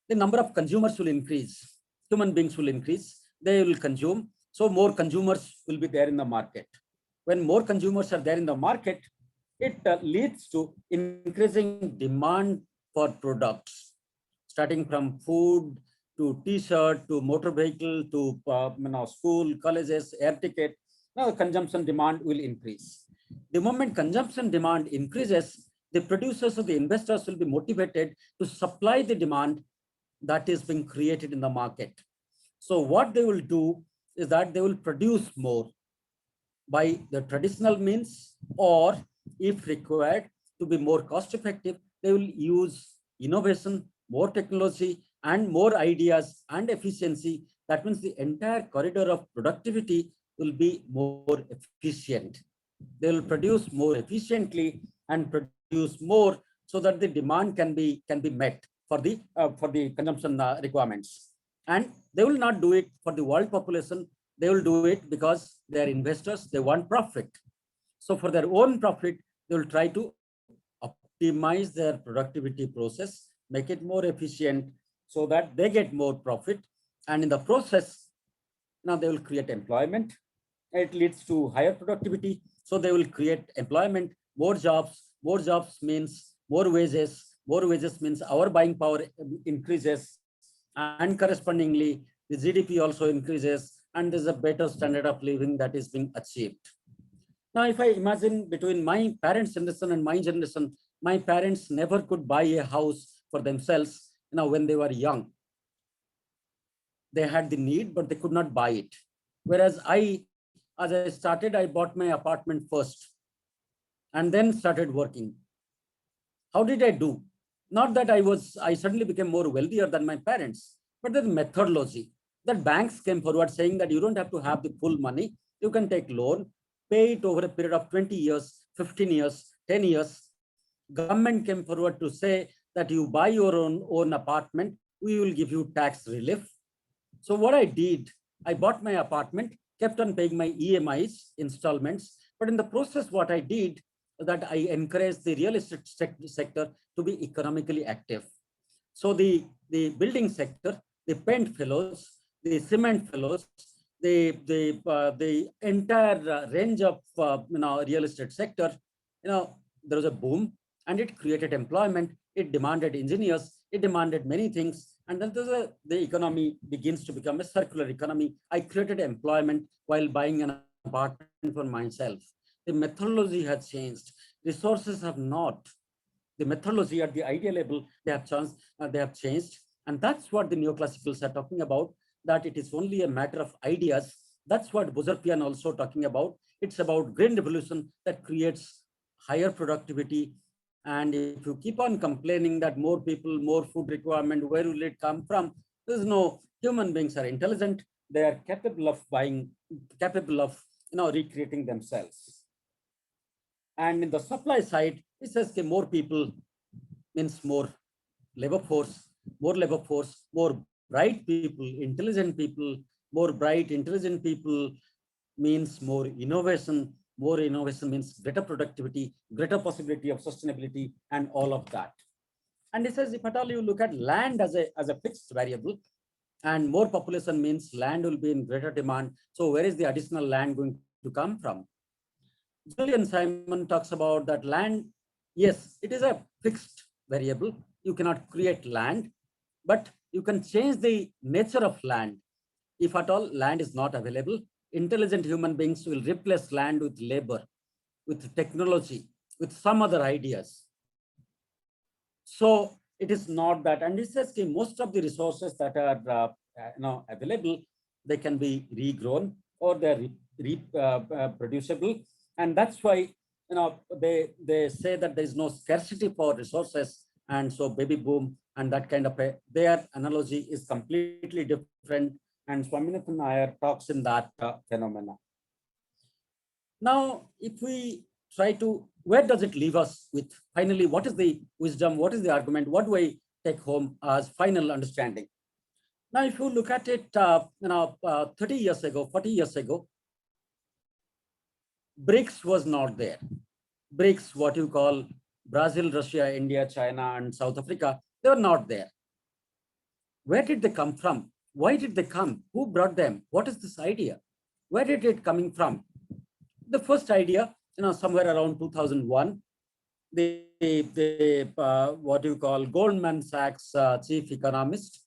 the number of consumers will increase. Human beings will increase. They will consume. So more consumers will be there in the market. When more consumers are there in the market, it leads to increasing demand for products, starting from food to t-shirt to motor vehicle to school, colleges, air ticket. Now consumption demand will increase. The moment consumption demand increases, the producers or the investors will be motivated to supply the demand that is being created in the market. So what they will do is that they will produce more by the traditional means, or if required to be more cost effective, they will use innovation, more technology, and more ideas and efficiency. That means the entire corridor of productivity will be more efficient. They will produce more efficiently and produce more so that the demand can be met for the consumption requirements. And they will not do it for the world population. They will do it because they are investors. They want profit. So for their own profit, they will try to optimize their productivity process, make it more efficient so that they get more profit. And in the process, now they will create employment. It leads to higher productivity. So they will create employment, more jobs. More jobs means more wages. More wages means our buying power increases. And correspondingly, the GDP also increases. And there's a better standard of living that is being achieved. Now, if I imagine between my parents' generation and my generation, my parents never could buy a house for themselves, when they were young. They had the need, but they could not buy it. Whereas as I started, I bought my apartment first and then started working. How did I do? Not that I suddenly became more wealthier than my parents, but the methodology that banks came forward saying that you don't have to have the full money. You can take loan, pay it over a period of 20 years, 15 years, 10 years. Government came forward to say that you buy your own apartment, we will give you tax relief. So what I did, I bought my apartment, kept on paying my EMIs, installments. But in the process, what I did, that I encouraged the real estate sector to be economically active. So the building sector, the paint fellows, the cement fellows, the entire range of real estate sector, there was a boom, and it created employment. It demanded engineers. It demanded many things, and then the economy begins to become a circular economy. I created employment while buying an apartment for myself. The methodology has changed. Resources have not. The methodology at the idea level, they have changed. And that's what the neoclassicals are talking about, that it is only a matter of ideas. That's what Buzarkian also talking about. It's about green revolution that creates higher productivity. And if you keep on complaining that more people, more food requirement, where will it come from? There's no, human beings are intelligent. They are capable of buying, capable of recreating themselves. And in the supply side, it says that more people means more labor force, more bright people, intelligent people. More bright, intelligent people means more innovation. More innovation means greater productivity, greater possibility of sustainability, and all of that. And it says, if at all you look at land as a fixed variable, and more population means land will be in greater demand. So where is the additional land going to come from? Julian Simon talks about that land. Yes, it is a fixed variable. You cannot create land, but you can change the nature of land. If at all land is not available, intelligent human beings will replace land with labor, with technology, with some other ideas. So it is not that. And it says that most of the resources that are available, they can be regrown or they're reproducible. And that's why they say that there is no scarcity for resources, and so baby boom and that kind of their analogy is completely different. And Swaminathan Nair talks in that phenomena. Now, if we try to, where does it leave us with? Finally, what is the wisdom? What is the argument? What do I take home as final understanding? Now, if you look at it, 30 years ago, 40 years ago, BRICS was not there. BRICS, what you call Brazil, Russia, India, China, and South Africa, they were not there. Where did they come from? Why did they come? Who brought them? What is this idea? Where did it coming from? The first idea, somewhere around 2001, what you call Goldman Sachs chief economist,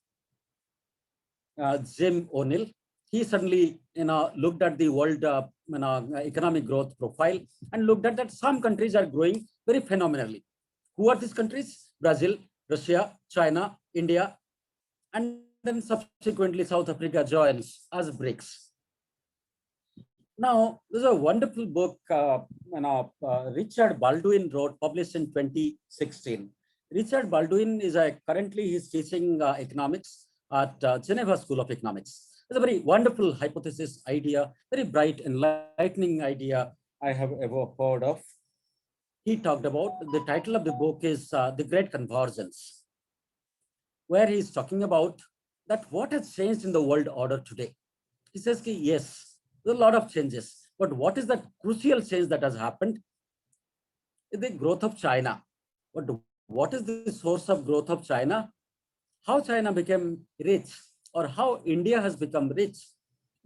Jim O'Neill, he suddenly looked at the world economic growth profile and looked at that some countries are growing very phenomenally. Who are these countries? Brazil, Russia, China, India, and then subsequently South Africa joins as BRICS. Now, there's a wonderful book Richard Baldwin wrote, published in 2016. Richard Baldwin is currently he's teaching economics at Geneva School of Economics. It's a very wonderful hypothesis idea, very bright, enlightening idea I have ever heard of. He talked about, the title of the book is The Great Convergence, where he's talking about that what has changed in the world order today. He says, yes, there's a lot of changes, but what is the crucial change that has happened? The growth of China. But what is the source of growth of China? How China became rich, or how India has become rich?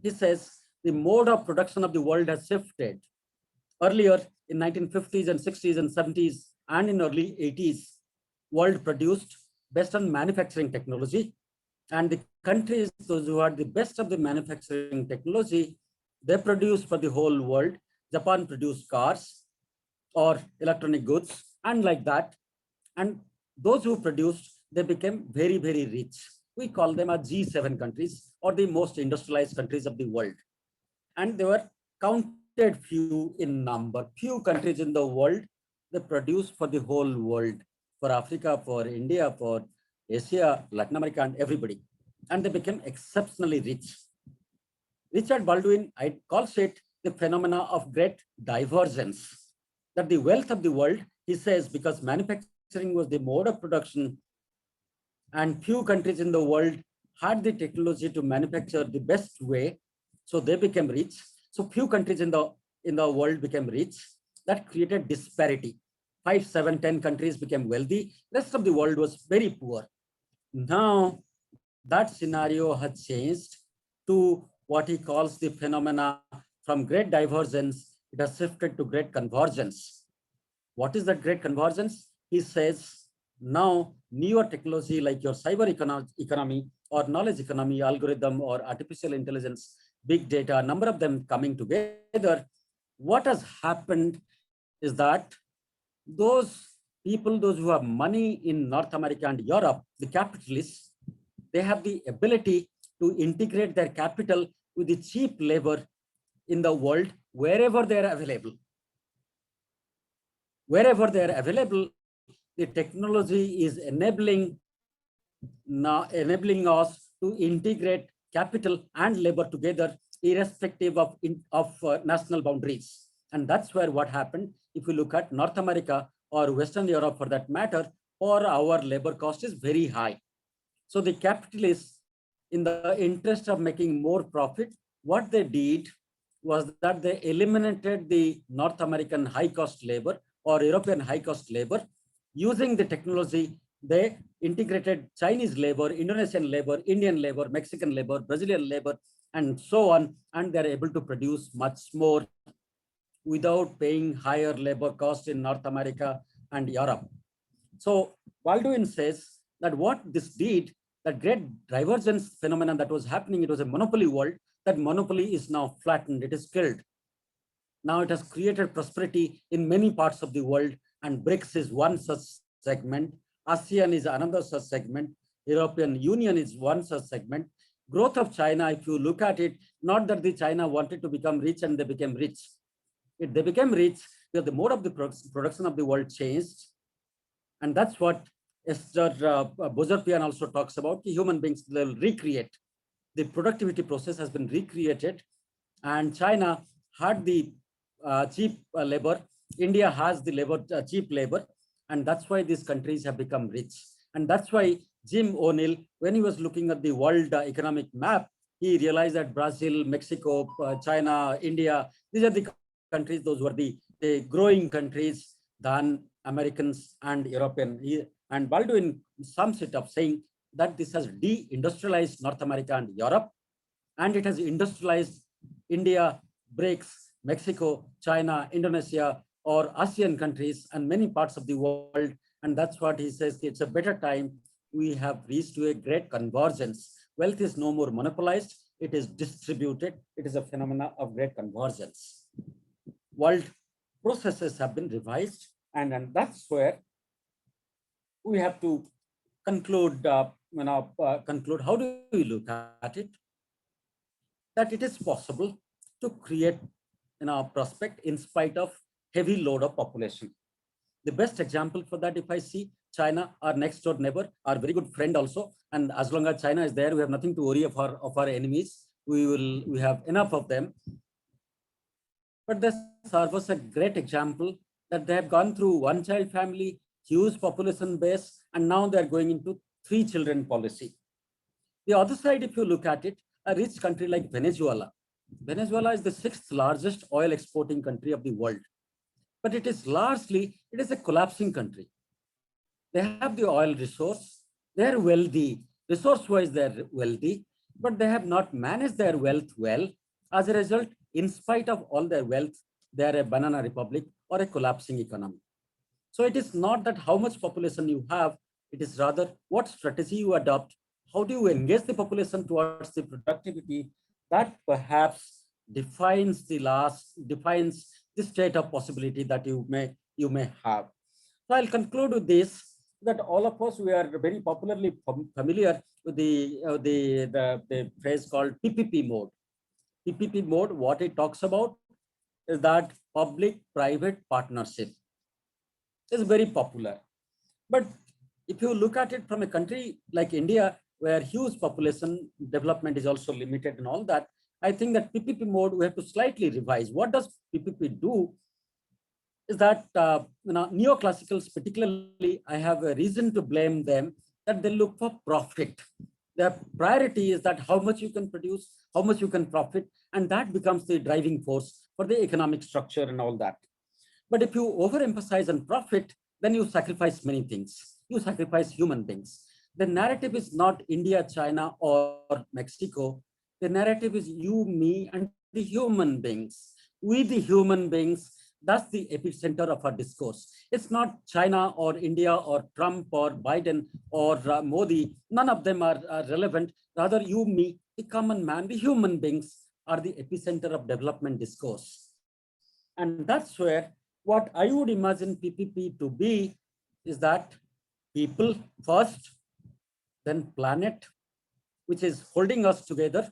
He says the mode of production of the world has shifted. Earlier in 1950s and 60s and 70s and in early 80s, world produced based on manufacturing technology, and the countries, those who had the best of the manufacturing technology, they produced for the whole world. Japan produced cars or electronic goods and like that. And those who produced, they became very, very rich. We call them as G7 countries, or the most industrialized countries of the world. And they were counted few in number. Few countries in the world, they produced for the whole world, for Africa, for India, for Asia, Latin America, and everybody. And they became exceptionally rich. Richard Baldwin calls it the phenomena of great divergence, that the wealth of the world, he says, because manufacturing was the mode of production, and few countries in the world had the technology to manufacture the best way, so they became rich. So few countries in the world became rich. That created disparity. 5, 7, 10 countries became wealthy. Rest of the world was very poor. Now that scenario has changed to what he calls the phenomena from great divergence. It has shifted to great convergence. What is that great convergence? He says, now newer technology like your cyber economy or knowledge economy, algorithm or artificial intelligence, big data, a number of them coming together. What has happened is that those people, those who have money in North America and Europe, the capitalists, they have the ability to integrate their capital with the cheap labor in the world wherever they are available. Wherever they are available, the technology is enabling us to integrate capital and labor together, irrespective of national boundaries. And that's where what happened. If you look at North America or Western Europe for that matter, or our labor cost is very high. So the capitalists, in the interest of making more profit, what they did was that they eliminated the North American high-cost labor or European high-cost labor. Using the technology, they integrated Chinese labor, Indonesian labor, Indian labor, Mexican labor, Brazilian labor, and so on, and they're able to produce much more without paying higher labor cost in North America and Europe. So Baldwin says that what this did, that great divergence phenomenon that was happening, it was a monopoly world. That monopoly is now flattened, it is killed. Now it has created prosperity in many parts of the world, and BRICS is one such segment. ASEAN is another such segment. European Union is one such segment. Growth of China, if you look at it, not that the China wanted to become rich and they became rich. They became rich because the mode of the production of the world changed. And that's what Esther Bozarpian also talks about. Human beings will recreate. The productivity process has been recreated, and China had the cheap labor. India has the cheap labor, and that's why these countries have become rich. And that's why Jim O'Neill, when he was looking at the world economic map, he realized that Brazil, Mexico, China, India, these are the countries, those were the growing countries than Americans and European. And Baldwin sums it up saying, that this has de-industrialized North America and Europe, and it has industrialized India, BRICS, Mexico, China, Indonesia, or ASEAN countries, and many parts of the world. And that's what he says, it's a better time. We have reached to a great convergence. Wealth is no more monopolized, it is distributed. It is a phenomena of great convergence. World processes have been revised, and that's where we have to conclude, conclude how do we look at it? That it is possible to create prospect in spite of heavy load of population. The best example for that, if I see China, our next door neighbor, our very good friend also, and as long as China is there, we have nothing to worry of our enemies. We have enough of them. But this serves a great example that they have gone through one-child family, huge population base, and now they're going into 3-children policy. The other side, if you look at it, a rich country like Venezuela. Venezuela is the 6th largest oil exporting country of the world, but it is a collapsing country. They have the oil resource, they're wealthy, resource-wise they're wealthy, but they have not managed their wealth well. As a result, in spite of all their wealth, they're a banana republic or a collapsing economy. So it is not that how much population you have, it is rather what strategy you adopt. How do you engage the population towards the productivity that perhaps defines the state of possibility that you may have. So I'll conclude with this, that all of us, we are very popularly familiar with the phrase called PPP mode. PPP mode, what it talks about is that public-private partnership is very popular. But if you look at it from a country like India, where huge population development is also limited and all that, I think that PPP mode, we have to slightly revise. What does PPP do? Is that neoclassicals particularly, I have a reason to blame them, that they look for profit. Their priority is that how much you can produce, how much you can profit, and that becomes the driving force for the economic structure and all that. But if you overemphasize on profit, then you sacrifice many things. You sacrifice human beings. The narrative is not India, China, or Mexico. The narrative is you, me, and the human beings. We, the human beings, that's the epicenter of our discourse. It's not China or India or Trump or Biden or Modi. None of them are relevant. Rather, you, me, the common man, the human beings are the epicenter of development discourse. And that's where what I would imagine PPP to be is that people first, then planet, which is holding us together.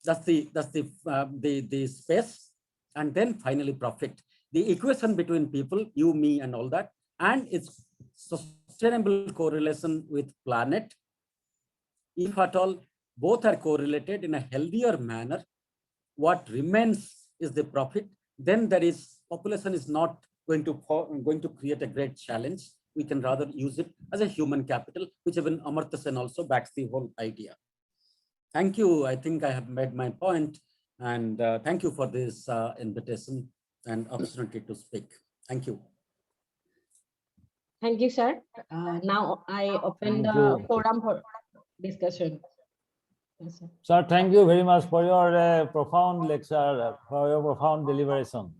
That's the space, and then finally profit. The equation between people, you, me, and all that, and its sustainable correlation with planet. If at all both are correlated in a healthier manner, what remains is the profit. Then there is population is not going to create a great challenge. We can rather use it as a human capital, which even Amartya Sen also backs the whole idea. Thank you. I think I have made my point, and thank you for this invitation and opportunity to speak. Thank you. Thank you, sir. Now I open Thank the you. forum for discussion. Yes, sir. Sir, thank you very much for your profound lecture, for your profound deliberation.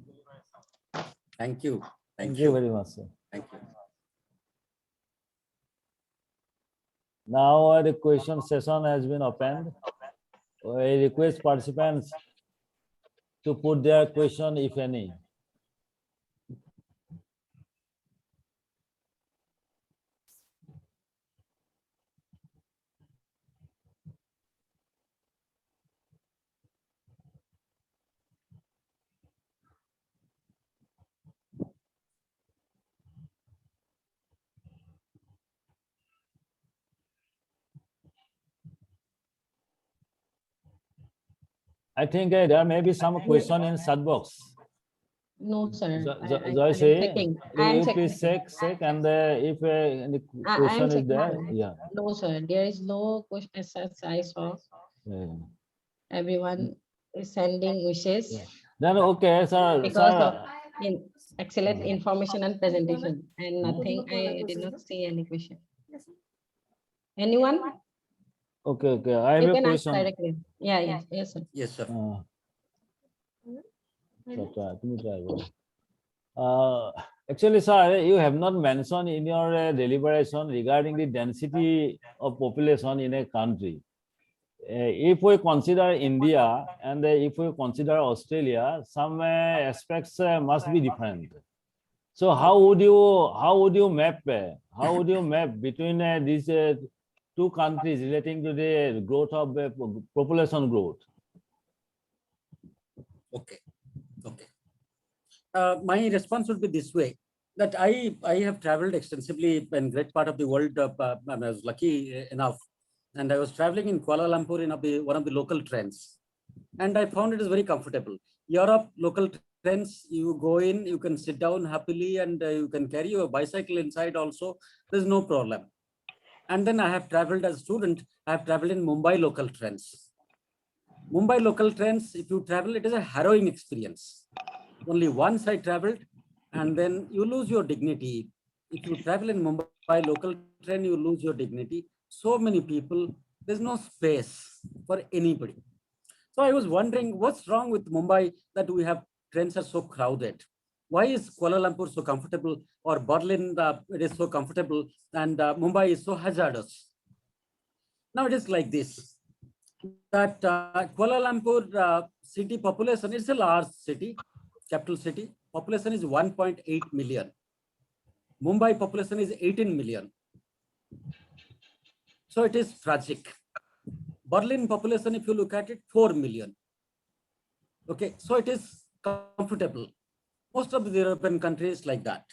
Thank you. Thank you very much, sir. Thank you. Now the question session has been opened. I request participants to put their question, if any. I think there may be some question in chat box. No, sir. Joyce, I'm you checking. please check, and if any I'm question is checking. there, yeah. No, sir. There is no question as I saw. Yeah. Everyone is sending wishes Yeah. Then okay, sir. because Sir, of excellent information and presentation, and nothing. I did not see any question. Anyone? Okay. I have You a can ask question. directly. Yeah, yes, sir. Yes, sir. তুমি try করো। Actually, sir, you have not mentioned in your deliberation regarding the density of population in a country. If we consider India and if we consider Australia, some aspects must be different. So how would you map between these two countries relating to the growth of population growth? Okay. My response would be this way, that I have traveled extensively in great part of the world. I was lucky enough, and I was traveling in Kuala Lumpur in one of the local trains, and I found it is very comfortable. Europe local trains, you go in, you can sit down happily, and you can carry your bicycle inside also. There's no problem. And then I have traveled as a student. I have traveled in Mumbai local trains. Mumbai local trains, if you travel, it is a harrowing experience. Only once I traveled, and then you lose your dignity. If you travel in Mumbai local train, you lose your dignity. So many people, there's no space for anybody. So I was wondering, what's wrong with Mumbai that we have trains are so crowded? Why is Kuala Lumpur so comfortable, or Berlin it is so comfortable, and Mumbai is so hazardous? Now it is like this, that Kuala Lumpur city population is a large city, capital city. Population is 1.8 million. Mumbai population is 18 million. So it is tragic. Berlin population, if you look at it, 4 million. Okay, so it is comfortable. Most of the European countries like that.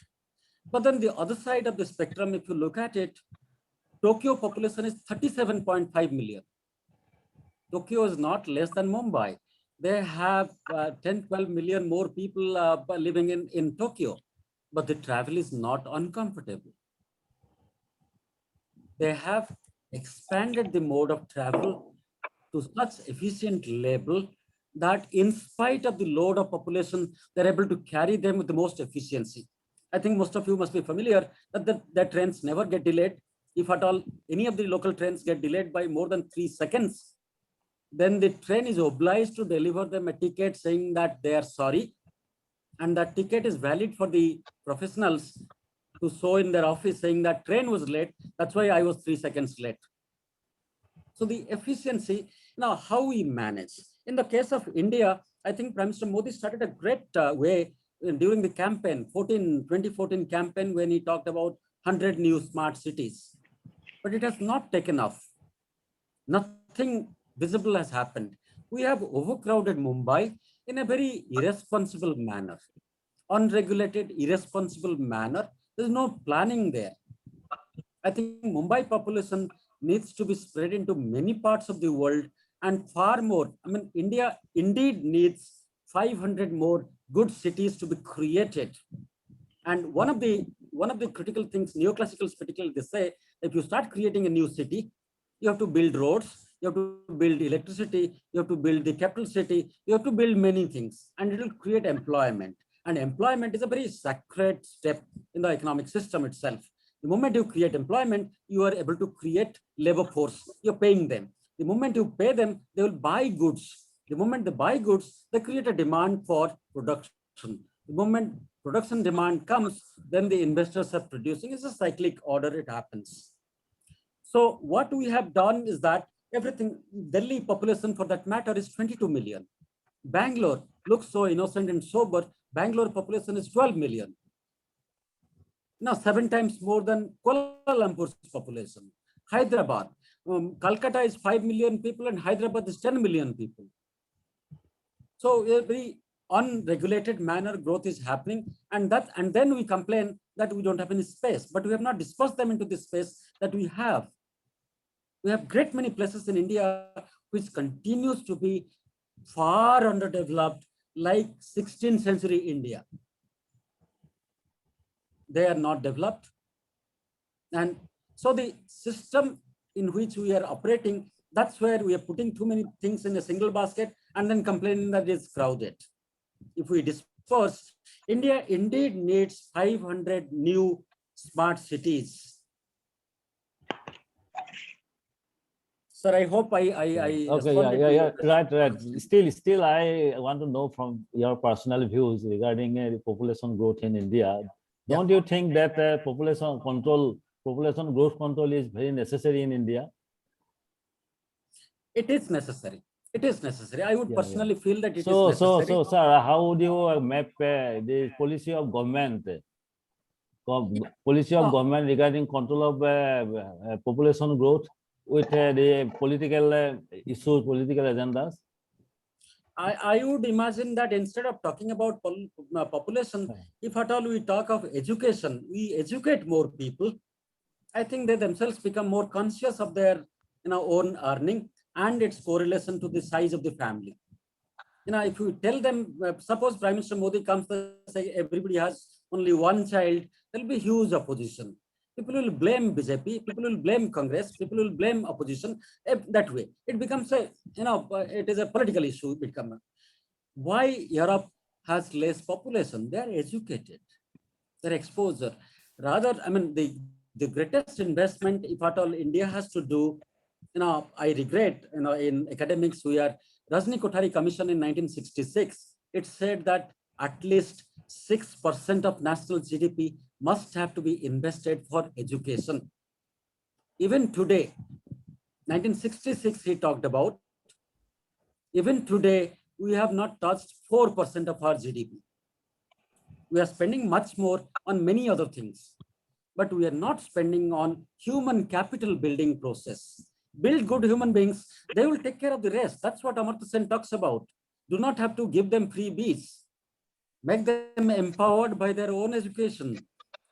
But then the other side of the spectrum, if you look at it, Tokyo population is 37.5 million. Tokyo is not less than Mumbai. They have 10, 12 million more people living in Tokyo, but the travel is not uncomfortable. They have expanded the mode of travel to such efficient level that in spite of the load of population, they're able to carry them with the most efficiency. I think most of you must be familiar that the trains never get delayed. If at all any of the local trains get delayed by more than 3 seconds, then the train is obliged to deliver them a ticket saying that they are sorry. And that ticket is valid for the professionals to show in their office saying that train was late. That's why I was 3 seconds late. So the efficiency, now how we manage. In the case of India, I think Prime Minister Modi started a great way during the campaign, 2014 campaign, when he talked about 100 new smart cities. But it has not taken off. Nothing visible has happened. We have overcrowded Mumbai in a very irresponsible manner, unregulated, irresponsible manner. There's no planning there. I think Mumbai population needs to be spread into many parts of the world and far more. I mean, India indeed needs 500 more good cities to be created. And one of the critical things, neoclassicals particularly, they say, if you start creating a new city, you have to build roads, you have to build electricity, you have to build the capital city, you have to build many things, and it will create employment. And employment is a very sacred step in the economic system itself. The moment you create employment, you are able to create labor force. You're paying them. The moment you pay them, they will buy goods. The moment they buy goods, they create a demand for production. The moment production demand comes, then the investors are producing. It's a cyclic order, it happens. So what we have done is that everything, Delhi population for that matter is 22 million. Bangalore looks so innocent and sober. Bangalore population is 12 million. Now 7 times more than Kuala Lumpur's population. Hyderabad, Calcutta is 5 million people and Hyderabad is 10 million people. So a very unregulated manner growth is happening, and then we complain that we don't have any space, but we have not dispersed them into the space that we have. We have great many places in India which continues to be far underdeveloped, like 16th century India. They are not developed. And so the system in which we are operating, that's where we are putting too many things in a single basket and then complaining that it's crowded. If we disperse, India indeed needs 500 new smart cities. Sir, I hope I Okay, yeah, responded yeah, to yeah, your question. right. Still, I want to know from your personal views regarding the population growth in India. Yeah. Don't you think that population growth control is very necessary in India? It is necessary. It is necessary. I would Yeah, yeah. personally feel that it is So, necessary. sir, how would you map the policy of government, No. government regarding control of population growth with the political issues, political agendas? I would imagine that instead of talking about population, if at all we talk of education, we educate more people. I think they themselves become more conscious of their own earning and its correlation to the size of the family. If you tell them, suppose Prime Minister Modi comes to say everybody has only one child, there'll be huge opposition. People will blame BJP, people will blame Congress, people will blame opposition that way. It becomes it is a political issue. Why Europe has less population? They are educated, their exposure. Rather, I mean, the greatest investment, if at all India has to do, I regret, in academics, we are Rajni Kothari Commission in 1966, it said that at least 6% of national GDP must have to be invested for education. Even today, 1966 he talked about, even today, we have not touched 4% of our GDP. We are spending much more on many other things, but we are not spending on human capital building process. Build good human beings, they will take care of the rest. That's what Amartya Sen talks about. Do not have to give them freebies. Make them empowered by their own education.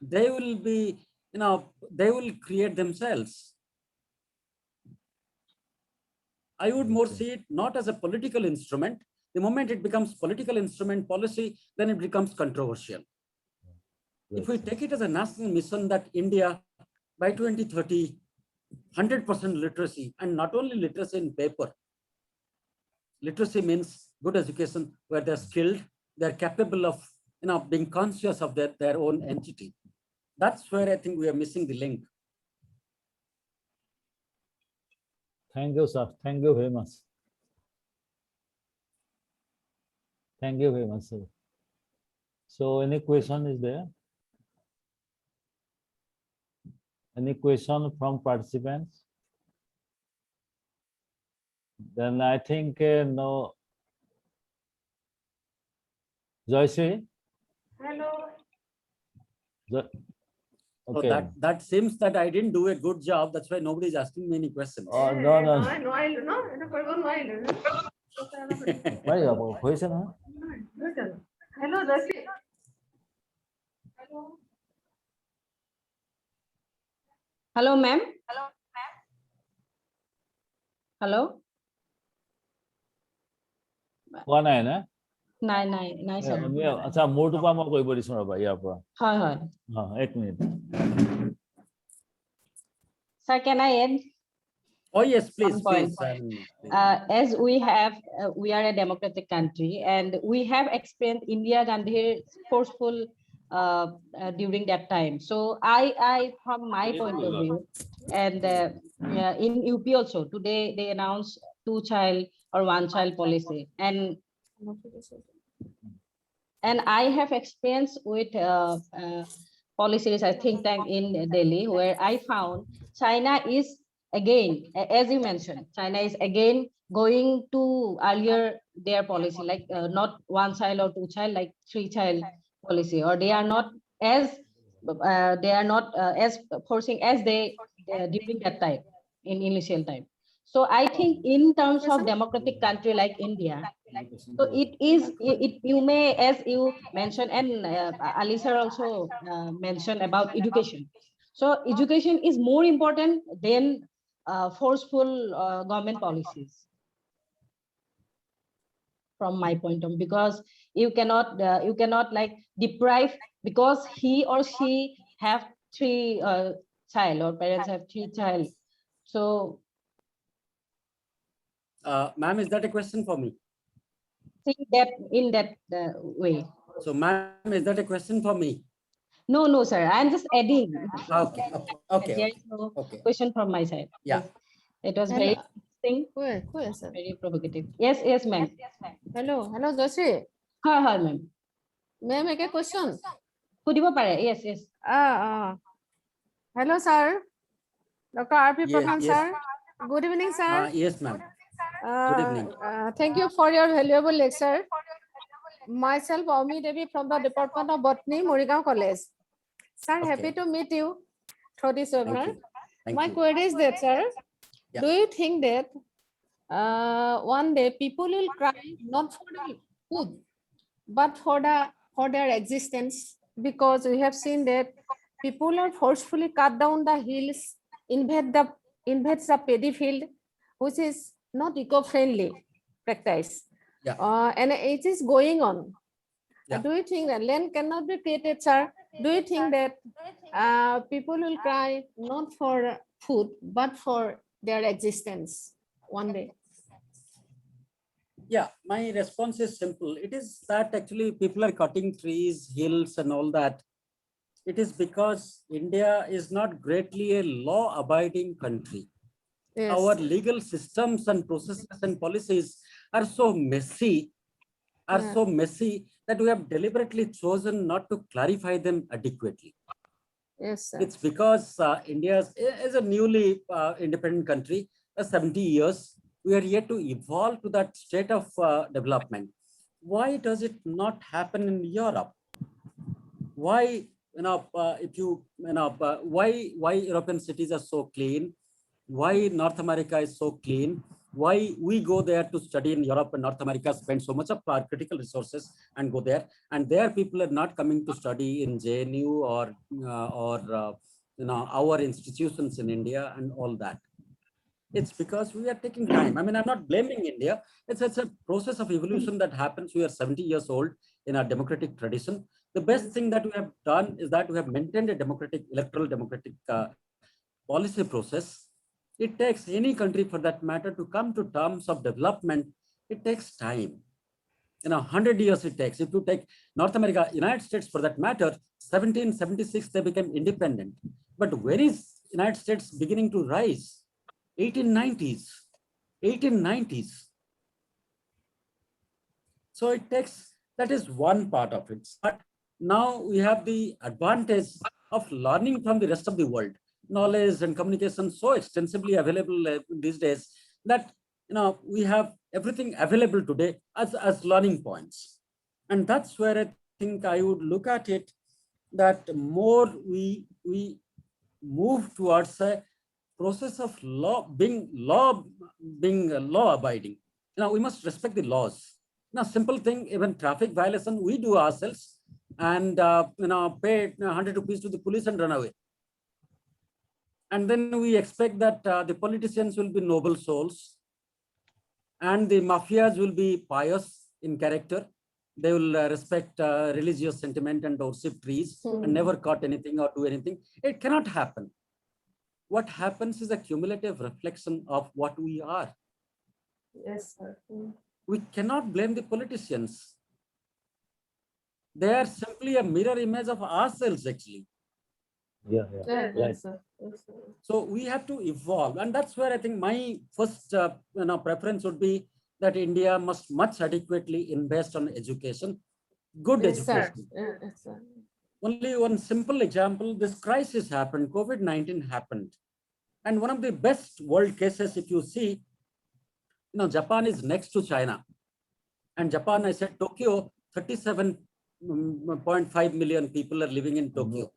They will be, they will create themselves. I would more see it not as a political instrument. The moment it becomes political instrument policy, then it becomes controversial. If we take it as a national mission that India by 2030, 100% literacy, and not only literacy in paper. Literacy means good education where they're skilled, they're capable of being conscious of their own entity. That's where I think we are missing the link. Thank you, sir. Thank you very much. Thank you very much, sir. So, any question is there? Any question from participants? Then I think no. Joyce? Hello. Okay. So that seems that I didn't do a good job. That's why nobody's asking me any questions. Oh, no. Why your question? Huh? Hello, Dasi. Hello, ma'am. Hello. কোৱা নাই না? নাই, sir. আচ্ছা, মোৰটো পৰা মই কৰিব দিছো ৰবা ইয়াৰ পৰা। হয়। এক minute. Sir, can I add? Oh yes, please. As we are a democratic country, and we have experienced Indira Gandhi's forceful during that time. So I from my point of view, and in UP also today they announced 2-child or 1-child policy, and I have experience with policy research think tank in Delhi, where I found China is again, as you mentioned, China is again going to earlier their policy, like not 1-child or 2-child, like 3-child policy, or they are not as forcing as they during that time in initial time. So I think in terms of democratic country like India, so you may, as you mentioned, and Ali sir also mentioned about education. So education is more important than forceful government policies, from my point of view, because you cannot like deprive because he or she have 3 child, or parents have 3 child. So ma'am, is that a question for me? think that in that way. So ma'am, is that a question for me? No, sir, I'm just adding. Okay. There is no question from my side. Yeah. It was Hello. very interesting, Who is it? very provocative. Yes, ma'am. Hello, Joshi. Hi, ma'am. May I make a question? সুধিব পাৰে, yes. Hello, sir. Dr. R.P. Yes, Pradhan, yes. sir. Good evening, sir. Yes, ma'am. Good evening. Thank you for your valuable lecture. Myself, Omi Devi from the Department of Botany, Morigaon College. Sir, happy Okay. to meet you through this Thank webinar. you. Thank My you. query is that, sir, Yeah. do you think that one day people will cry not for the food, but for their existence? Because we have seen that people are forcefully cut down the hills, invade the paddy field, which is not eco-friendly practice. Yeah. And it is going on. Yeah. Do you think that land cannot be created, sir? Do you think that people will cry not for food, but for their existence one day? Yeah, my response is simple. It is that actually people are cutting trees, hills, and all that. It is because India is not greatly a law-abiding country. Yes. Our legal systems and processes and policies are so messy, that we have deliberately chosen not to clarify them adequately. Yes, sir. It's because India is a newly independent country, 70 years. We are yet to evolve to that state of development. Why does it not happen in Europe? Why, why European cities are so clean? Why North America is so clean? Why we go there to study in Europe and North America, spend so much of our critical resources and go there, and there people are not coming to study in JNU or our institutions in India and all that. It's because we are taking time. I mean, I'm not blaming India. It's a process of evolution that happens. We are 70 years old in our democratic tradition. The best thing that we have done is that we have maintained a electoral democratic policy process. It takes any country for that matter to come to terms of development. It takes time. 100 years it takes. If you take North America, United States for that matter, 1776, they became independent. But when is United States beginning to rise? 1890s. So it takes, that is one part of it. But now we have the advantage of learning from the rest of the world. Knowledge and communication so extensively available these days that we have everything available today as learning points. And that's where I think I would look at it, that more we move towards a process of being law abiding. We must respect the laws. Now, simple thing, even traffic violation, we do ourselves and pay 100 rupees to the police and run away. And then we expect that the politicians will be noble souls and the mafias will be pious in character. They will respect religious sentiment and worship trees and never cut anything or do anything. It cannot happen. What happens is a cumulative reflection of what we are. Yes, sir. We cannot blame the politicians. They are simply a mirror image of ourselves, actually. Yeah. Yes, Right. sir. Yes, sir. So we have to evolve. And that's where I think my first preference would be that India must much adequately invest on education, good Yes, sir. education. Yes, sir. Only one simple example, this crisis happened, COVID-19 happened. And one of the best world cases, if you see, Japan is next to China. And Japan, I said, Tokyo, 37.5 million people are living in Tokyo.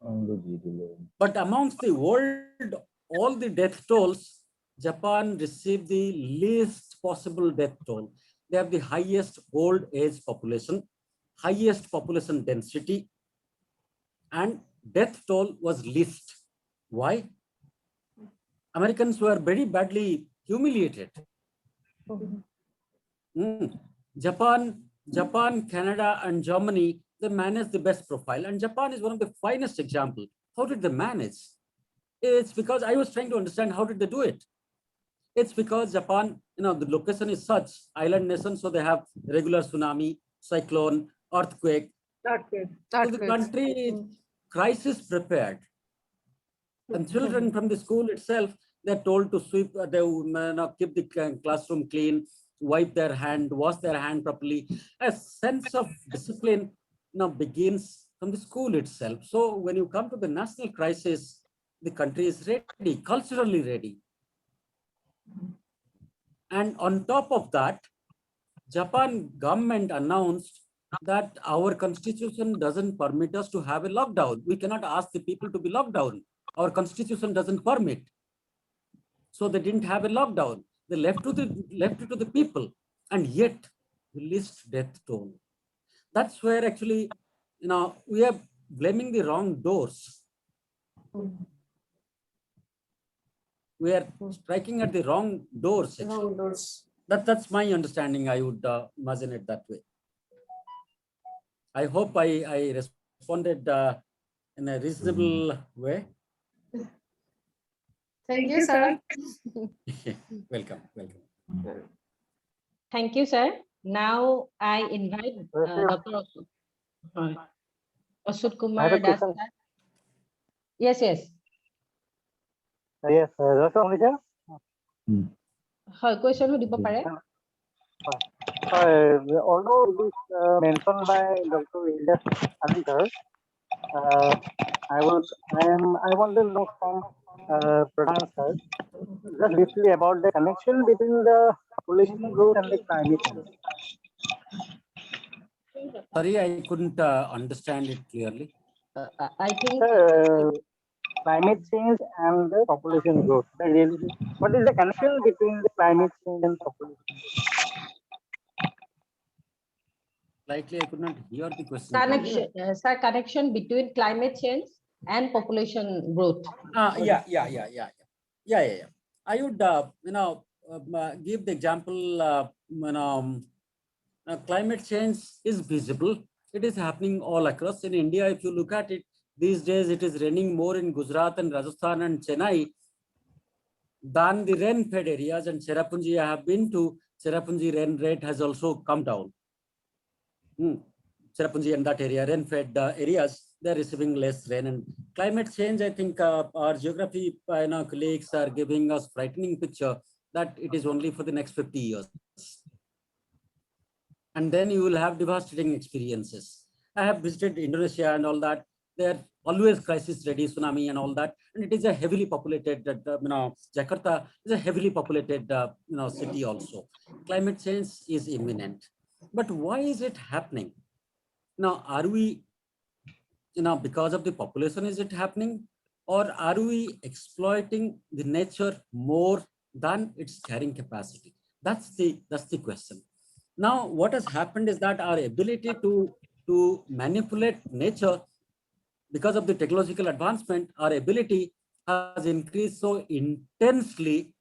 But amongst the world, all the death tolls, Japan received the least possible death toll. They have the highest old age population, highest population density, and death toll was least. Why? Americans were very badly humiliated. Japan, Canada, and Germany, they managed the best profile. And Japan is one of the finest examples. How did they manage? It's because I was trying to understand how did they do it. It's because Japan, the location is such island nation, so they have regular tsunami, cyclone, earthquake. So the country is crisis prepared. And children from the school itself, They're told to sweep, keep the classroom clean, wipe their hand, wash their hand properly. A sense of discipline begins from the school itself. So when you come to the national crisis, the country is ready, culturally ready. And on top of that, Japan government announced that our constitution doesn't permit us to have a lockdown. We cannot ask the people to be locked down. Our constitution doesn't permit. So they didn't have a lockdown. They left it to the people, and yet released death toll. That's where actually, we are blaming the wrong doors. We are striking at the wrong doors. Wrong doors. That's my understanding. I would imagine it that way. I hope I responded in a reasonable way. Thank you, sir. Welcome. Thank you, sir. Now I invite Dr. Asut Kumar Das. Sir. Yes. Yes, Dr. Amisha. হয়, question সুধিব পাৰে। Although it is mentioned by Dr. Ilyas Ali sir, I want to know from Pradhan sir just briefly about the connection between the population growth and the climate change. Sorry, I couldn't understand it clearly. I think Climate change and the population growth. What is the connection between the climate change and population growth? Slightly, I could not hear the question. connection, sir, connection between climate change and population growth. Yeah. I would, give the example. Climate change is visible. It is happening all across in India. If you look at it, these days it is raining more in Gujarat and Rajasthan and Chennai than the rain-fed areas. And Cherrapunji, I have been to. Cherrapunji rain rate has also come down. Cherrapunji and that area, rain-fed areas, they're receiving less rain. And climate change, I think our geography colleagues are giving us frightening picture that it is only for the next 50 years. And then you will have devastating experiences. I have visited Indonesia and all that. They're always crisis ready, tsunami and all that. And it is a heavily populated, Jakarta is a heavily populated, city also. Climate change is imminent. But why is it happening? Now, are we, because of the population, is it happening? Or are we exploiting the nature more than its carrying capacity? That's the question. Now, what has happened is that our ability to manipulate nature, because of the technological advancement, our ability has increased so intensely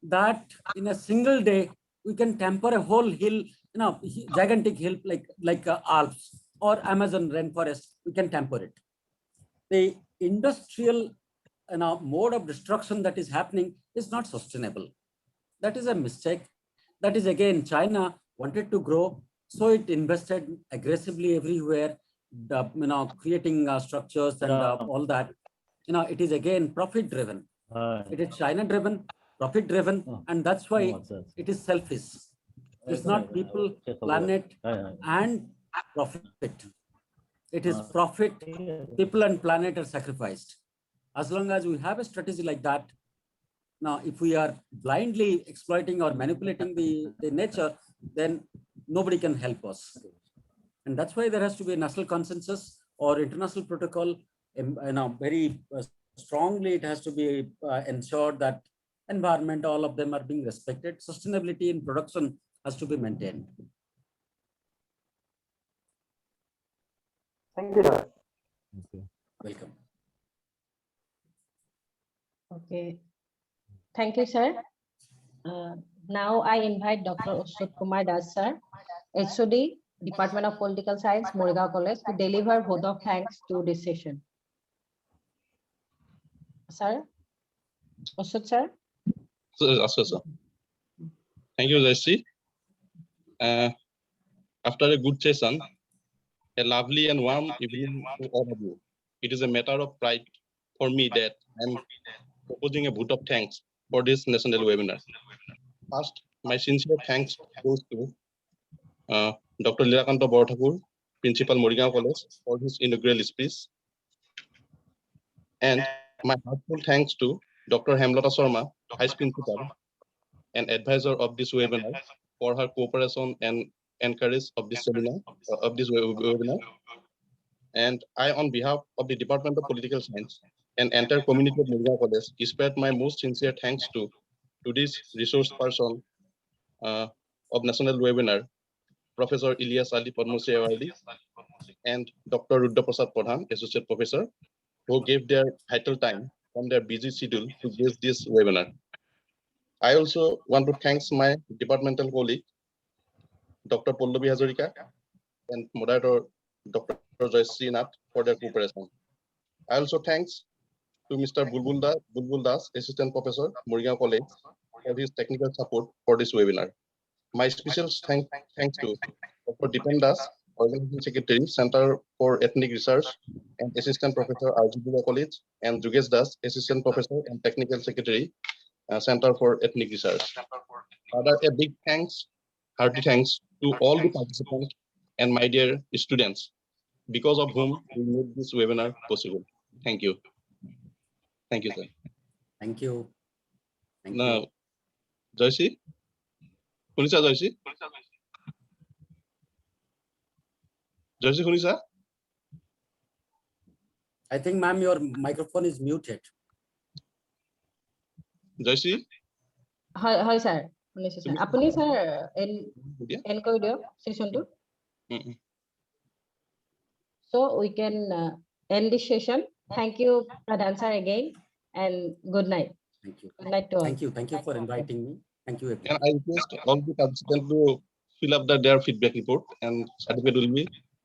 that in a single day, we can temper a whole hill, gigantic hill like Alps or Amazon rainforest, we can temper it. The industrial mode of destruction that is happening is not sustainable. That is a mistake. That is, again, China wanted to grow, so it invested aggressively everywhere, creating structures and all that. It is again profit-driven. It is China-driven, profit-driven, and that's why it is selfish. It's not people, planet, and profit. It is profit, people and planet are sacrificed. As long as we have a strategy like that, now if we are blindly exploiting or manipulating the nature, then nobody can help us. And that's why there has to be a national consensus or international protocol. Very strongly it has to be ensured that environment, all of them are being respected. Sustainability in production has to be maintained. Thank you, sir. Okay. Welcome. Okay. Thank you, sir. Now I invite Dr. Asut Kumar Das, sir, HOD, Department of Political Science, Morigao College, to deliver vote of thanks to this session. Sir? Asut, sir? Sir. Thank you, Jayashree. After a good session, a lovely and warm evening to all of you. It is a matter of pride for me that I'm proposing a vote of thanks for this national webinar. First, my sincere thanks goes to Dr. Lilakanto Borthakur, Principal Morigao College, for his inaugural speech. And my heartfelt thanks to Dr. Hemlata Sharma, Vice Principal and advisor of this webinar, for her cooperation and encourage of this seminar, of this webinar. And I, on behalf of the Department of Political Science and entire community of Morigao College, spread my most sincere thanks to this resource person of national webinar, Professor Ilyas Ali Padmashri Awardee, and Dr. Rudra Prasad Pradhan, Associate Professor, who gave their vital time from their busy schedule to grace this webinar. I also want to thank my departmental colleague, Dr. Pallavi Hazarika, and moderator, Dr. Joyce Nath, for their cooperation. I also thanks to Mr. Bulbul Das, Assistant Professor, Morigao College, for his technical support for this webinar. My special thanks to Dr. Dipen Das, Organizing Secretary, Center for Ethnic Research, and Assistant Professor, RGB College, and Jugesh Das, Assistant Professor and Technical Secretary, Center for Ethnic Research. A big thanks, hearty thanks to all the participants and my dear students, because of whom we made this webinar possible. Thank you. Thank you, sir. Thank you. Thank Now, you. Joyce? Kunisa Joyce? Joyce Kunisa? I think, ma'am, your microphone is muted. Joyce? হয় sir, শুনিছো sir. আপুনি sir end কৰি দিয়ক sessionটো. So we can end this session. Thank you, Pradhan sir, again, and good night. Thank you. Good night to all. Thank you. Thank you for inviting me. Thank you, everyone. And I request all the participants to fill up their feedback report and certificate will be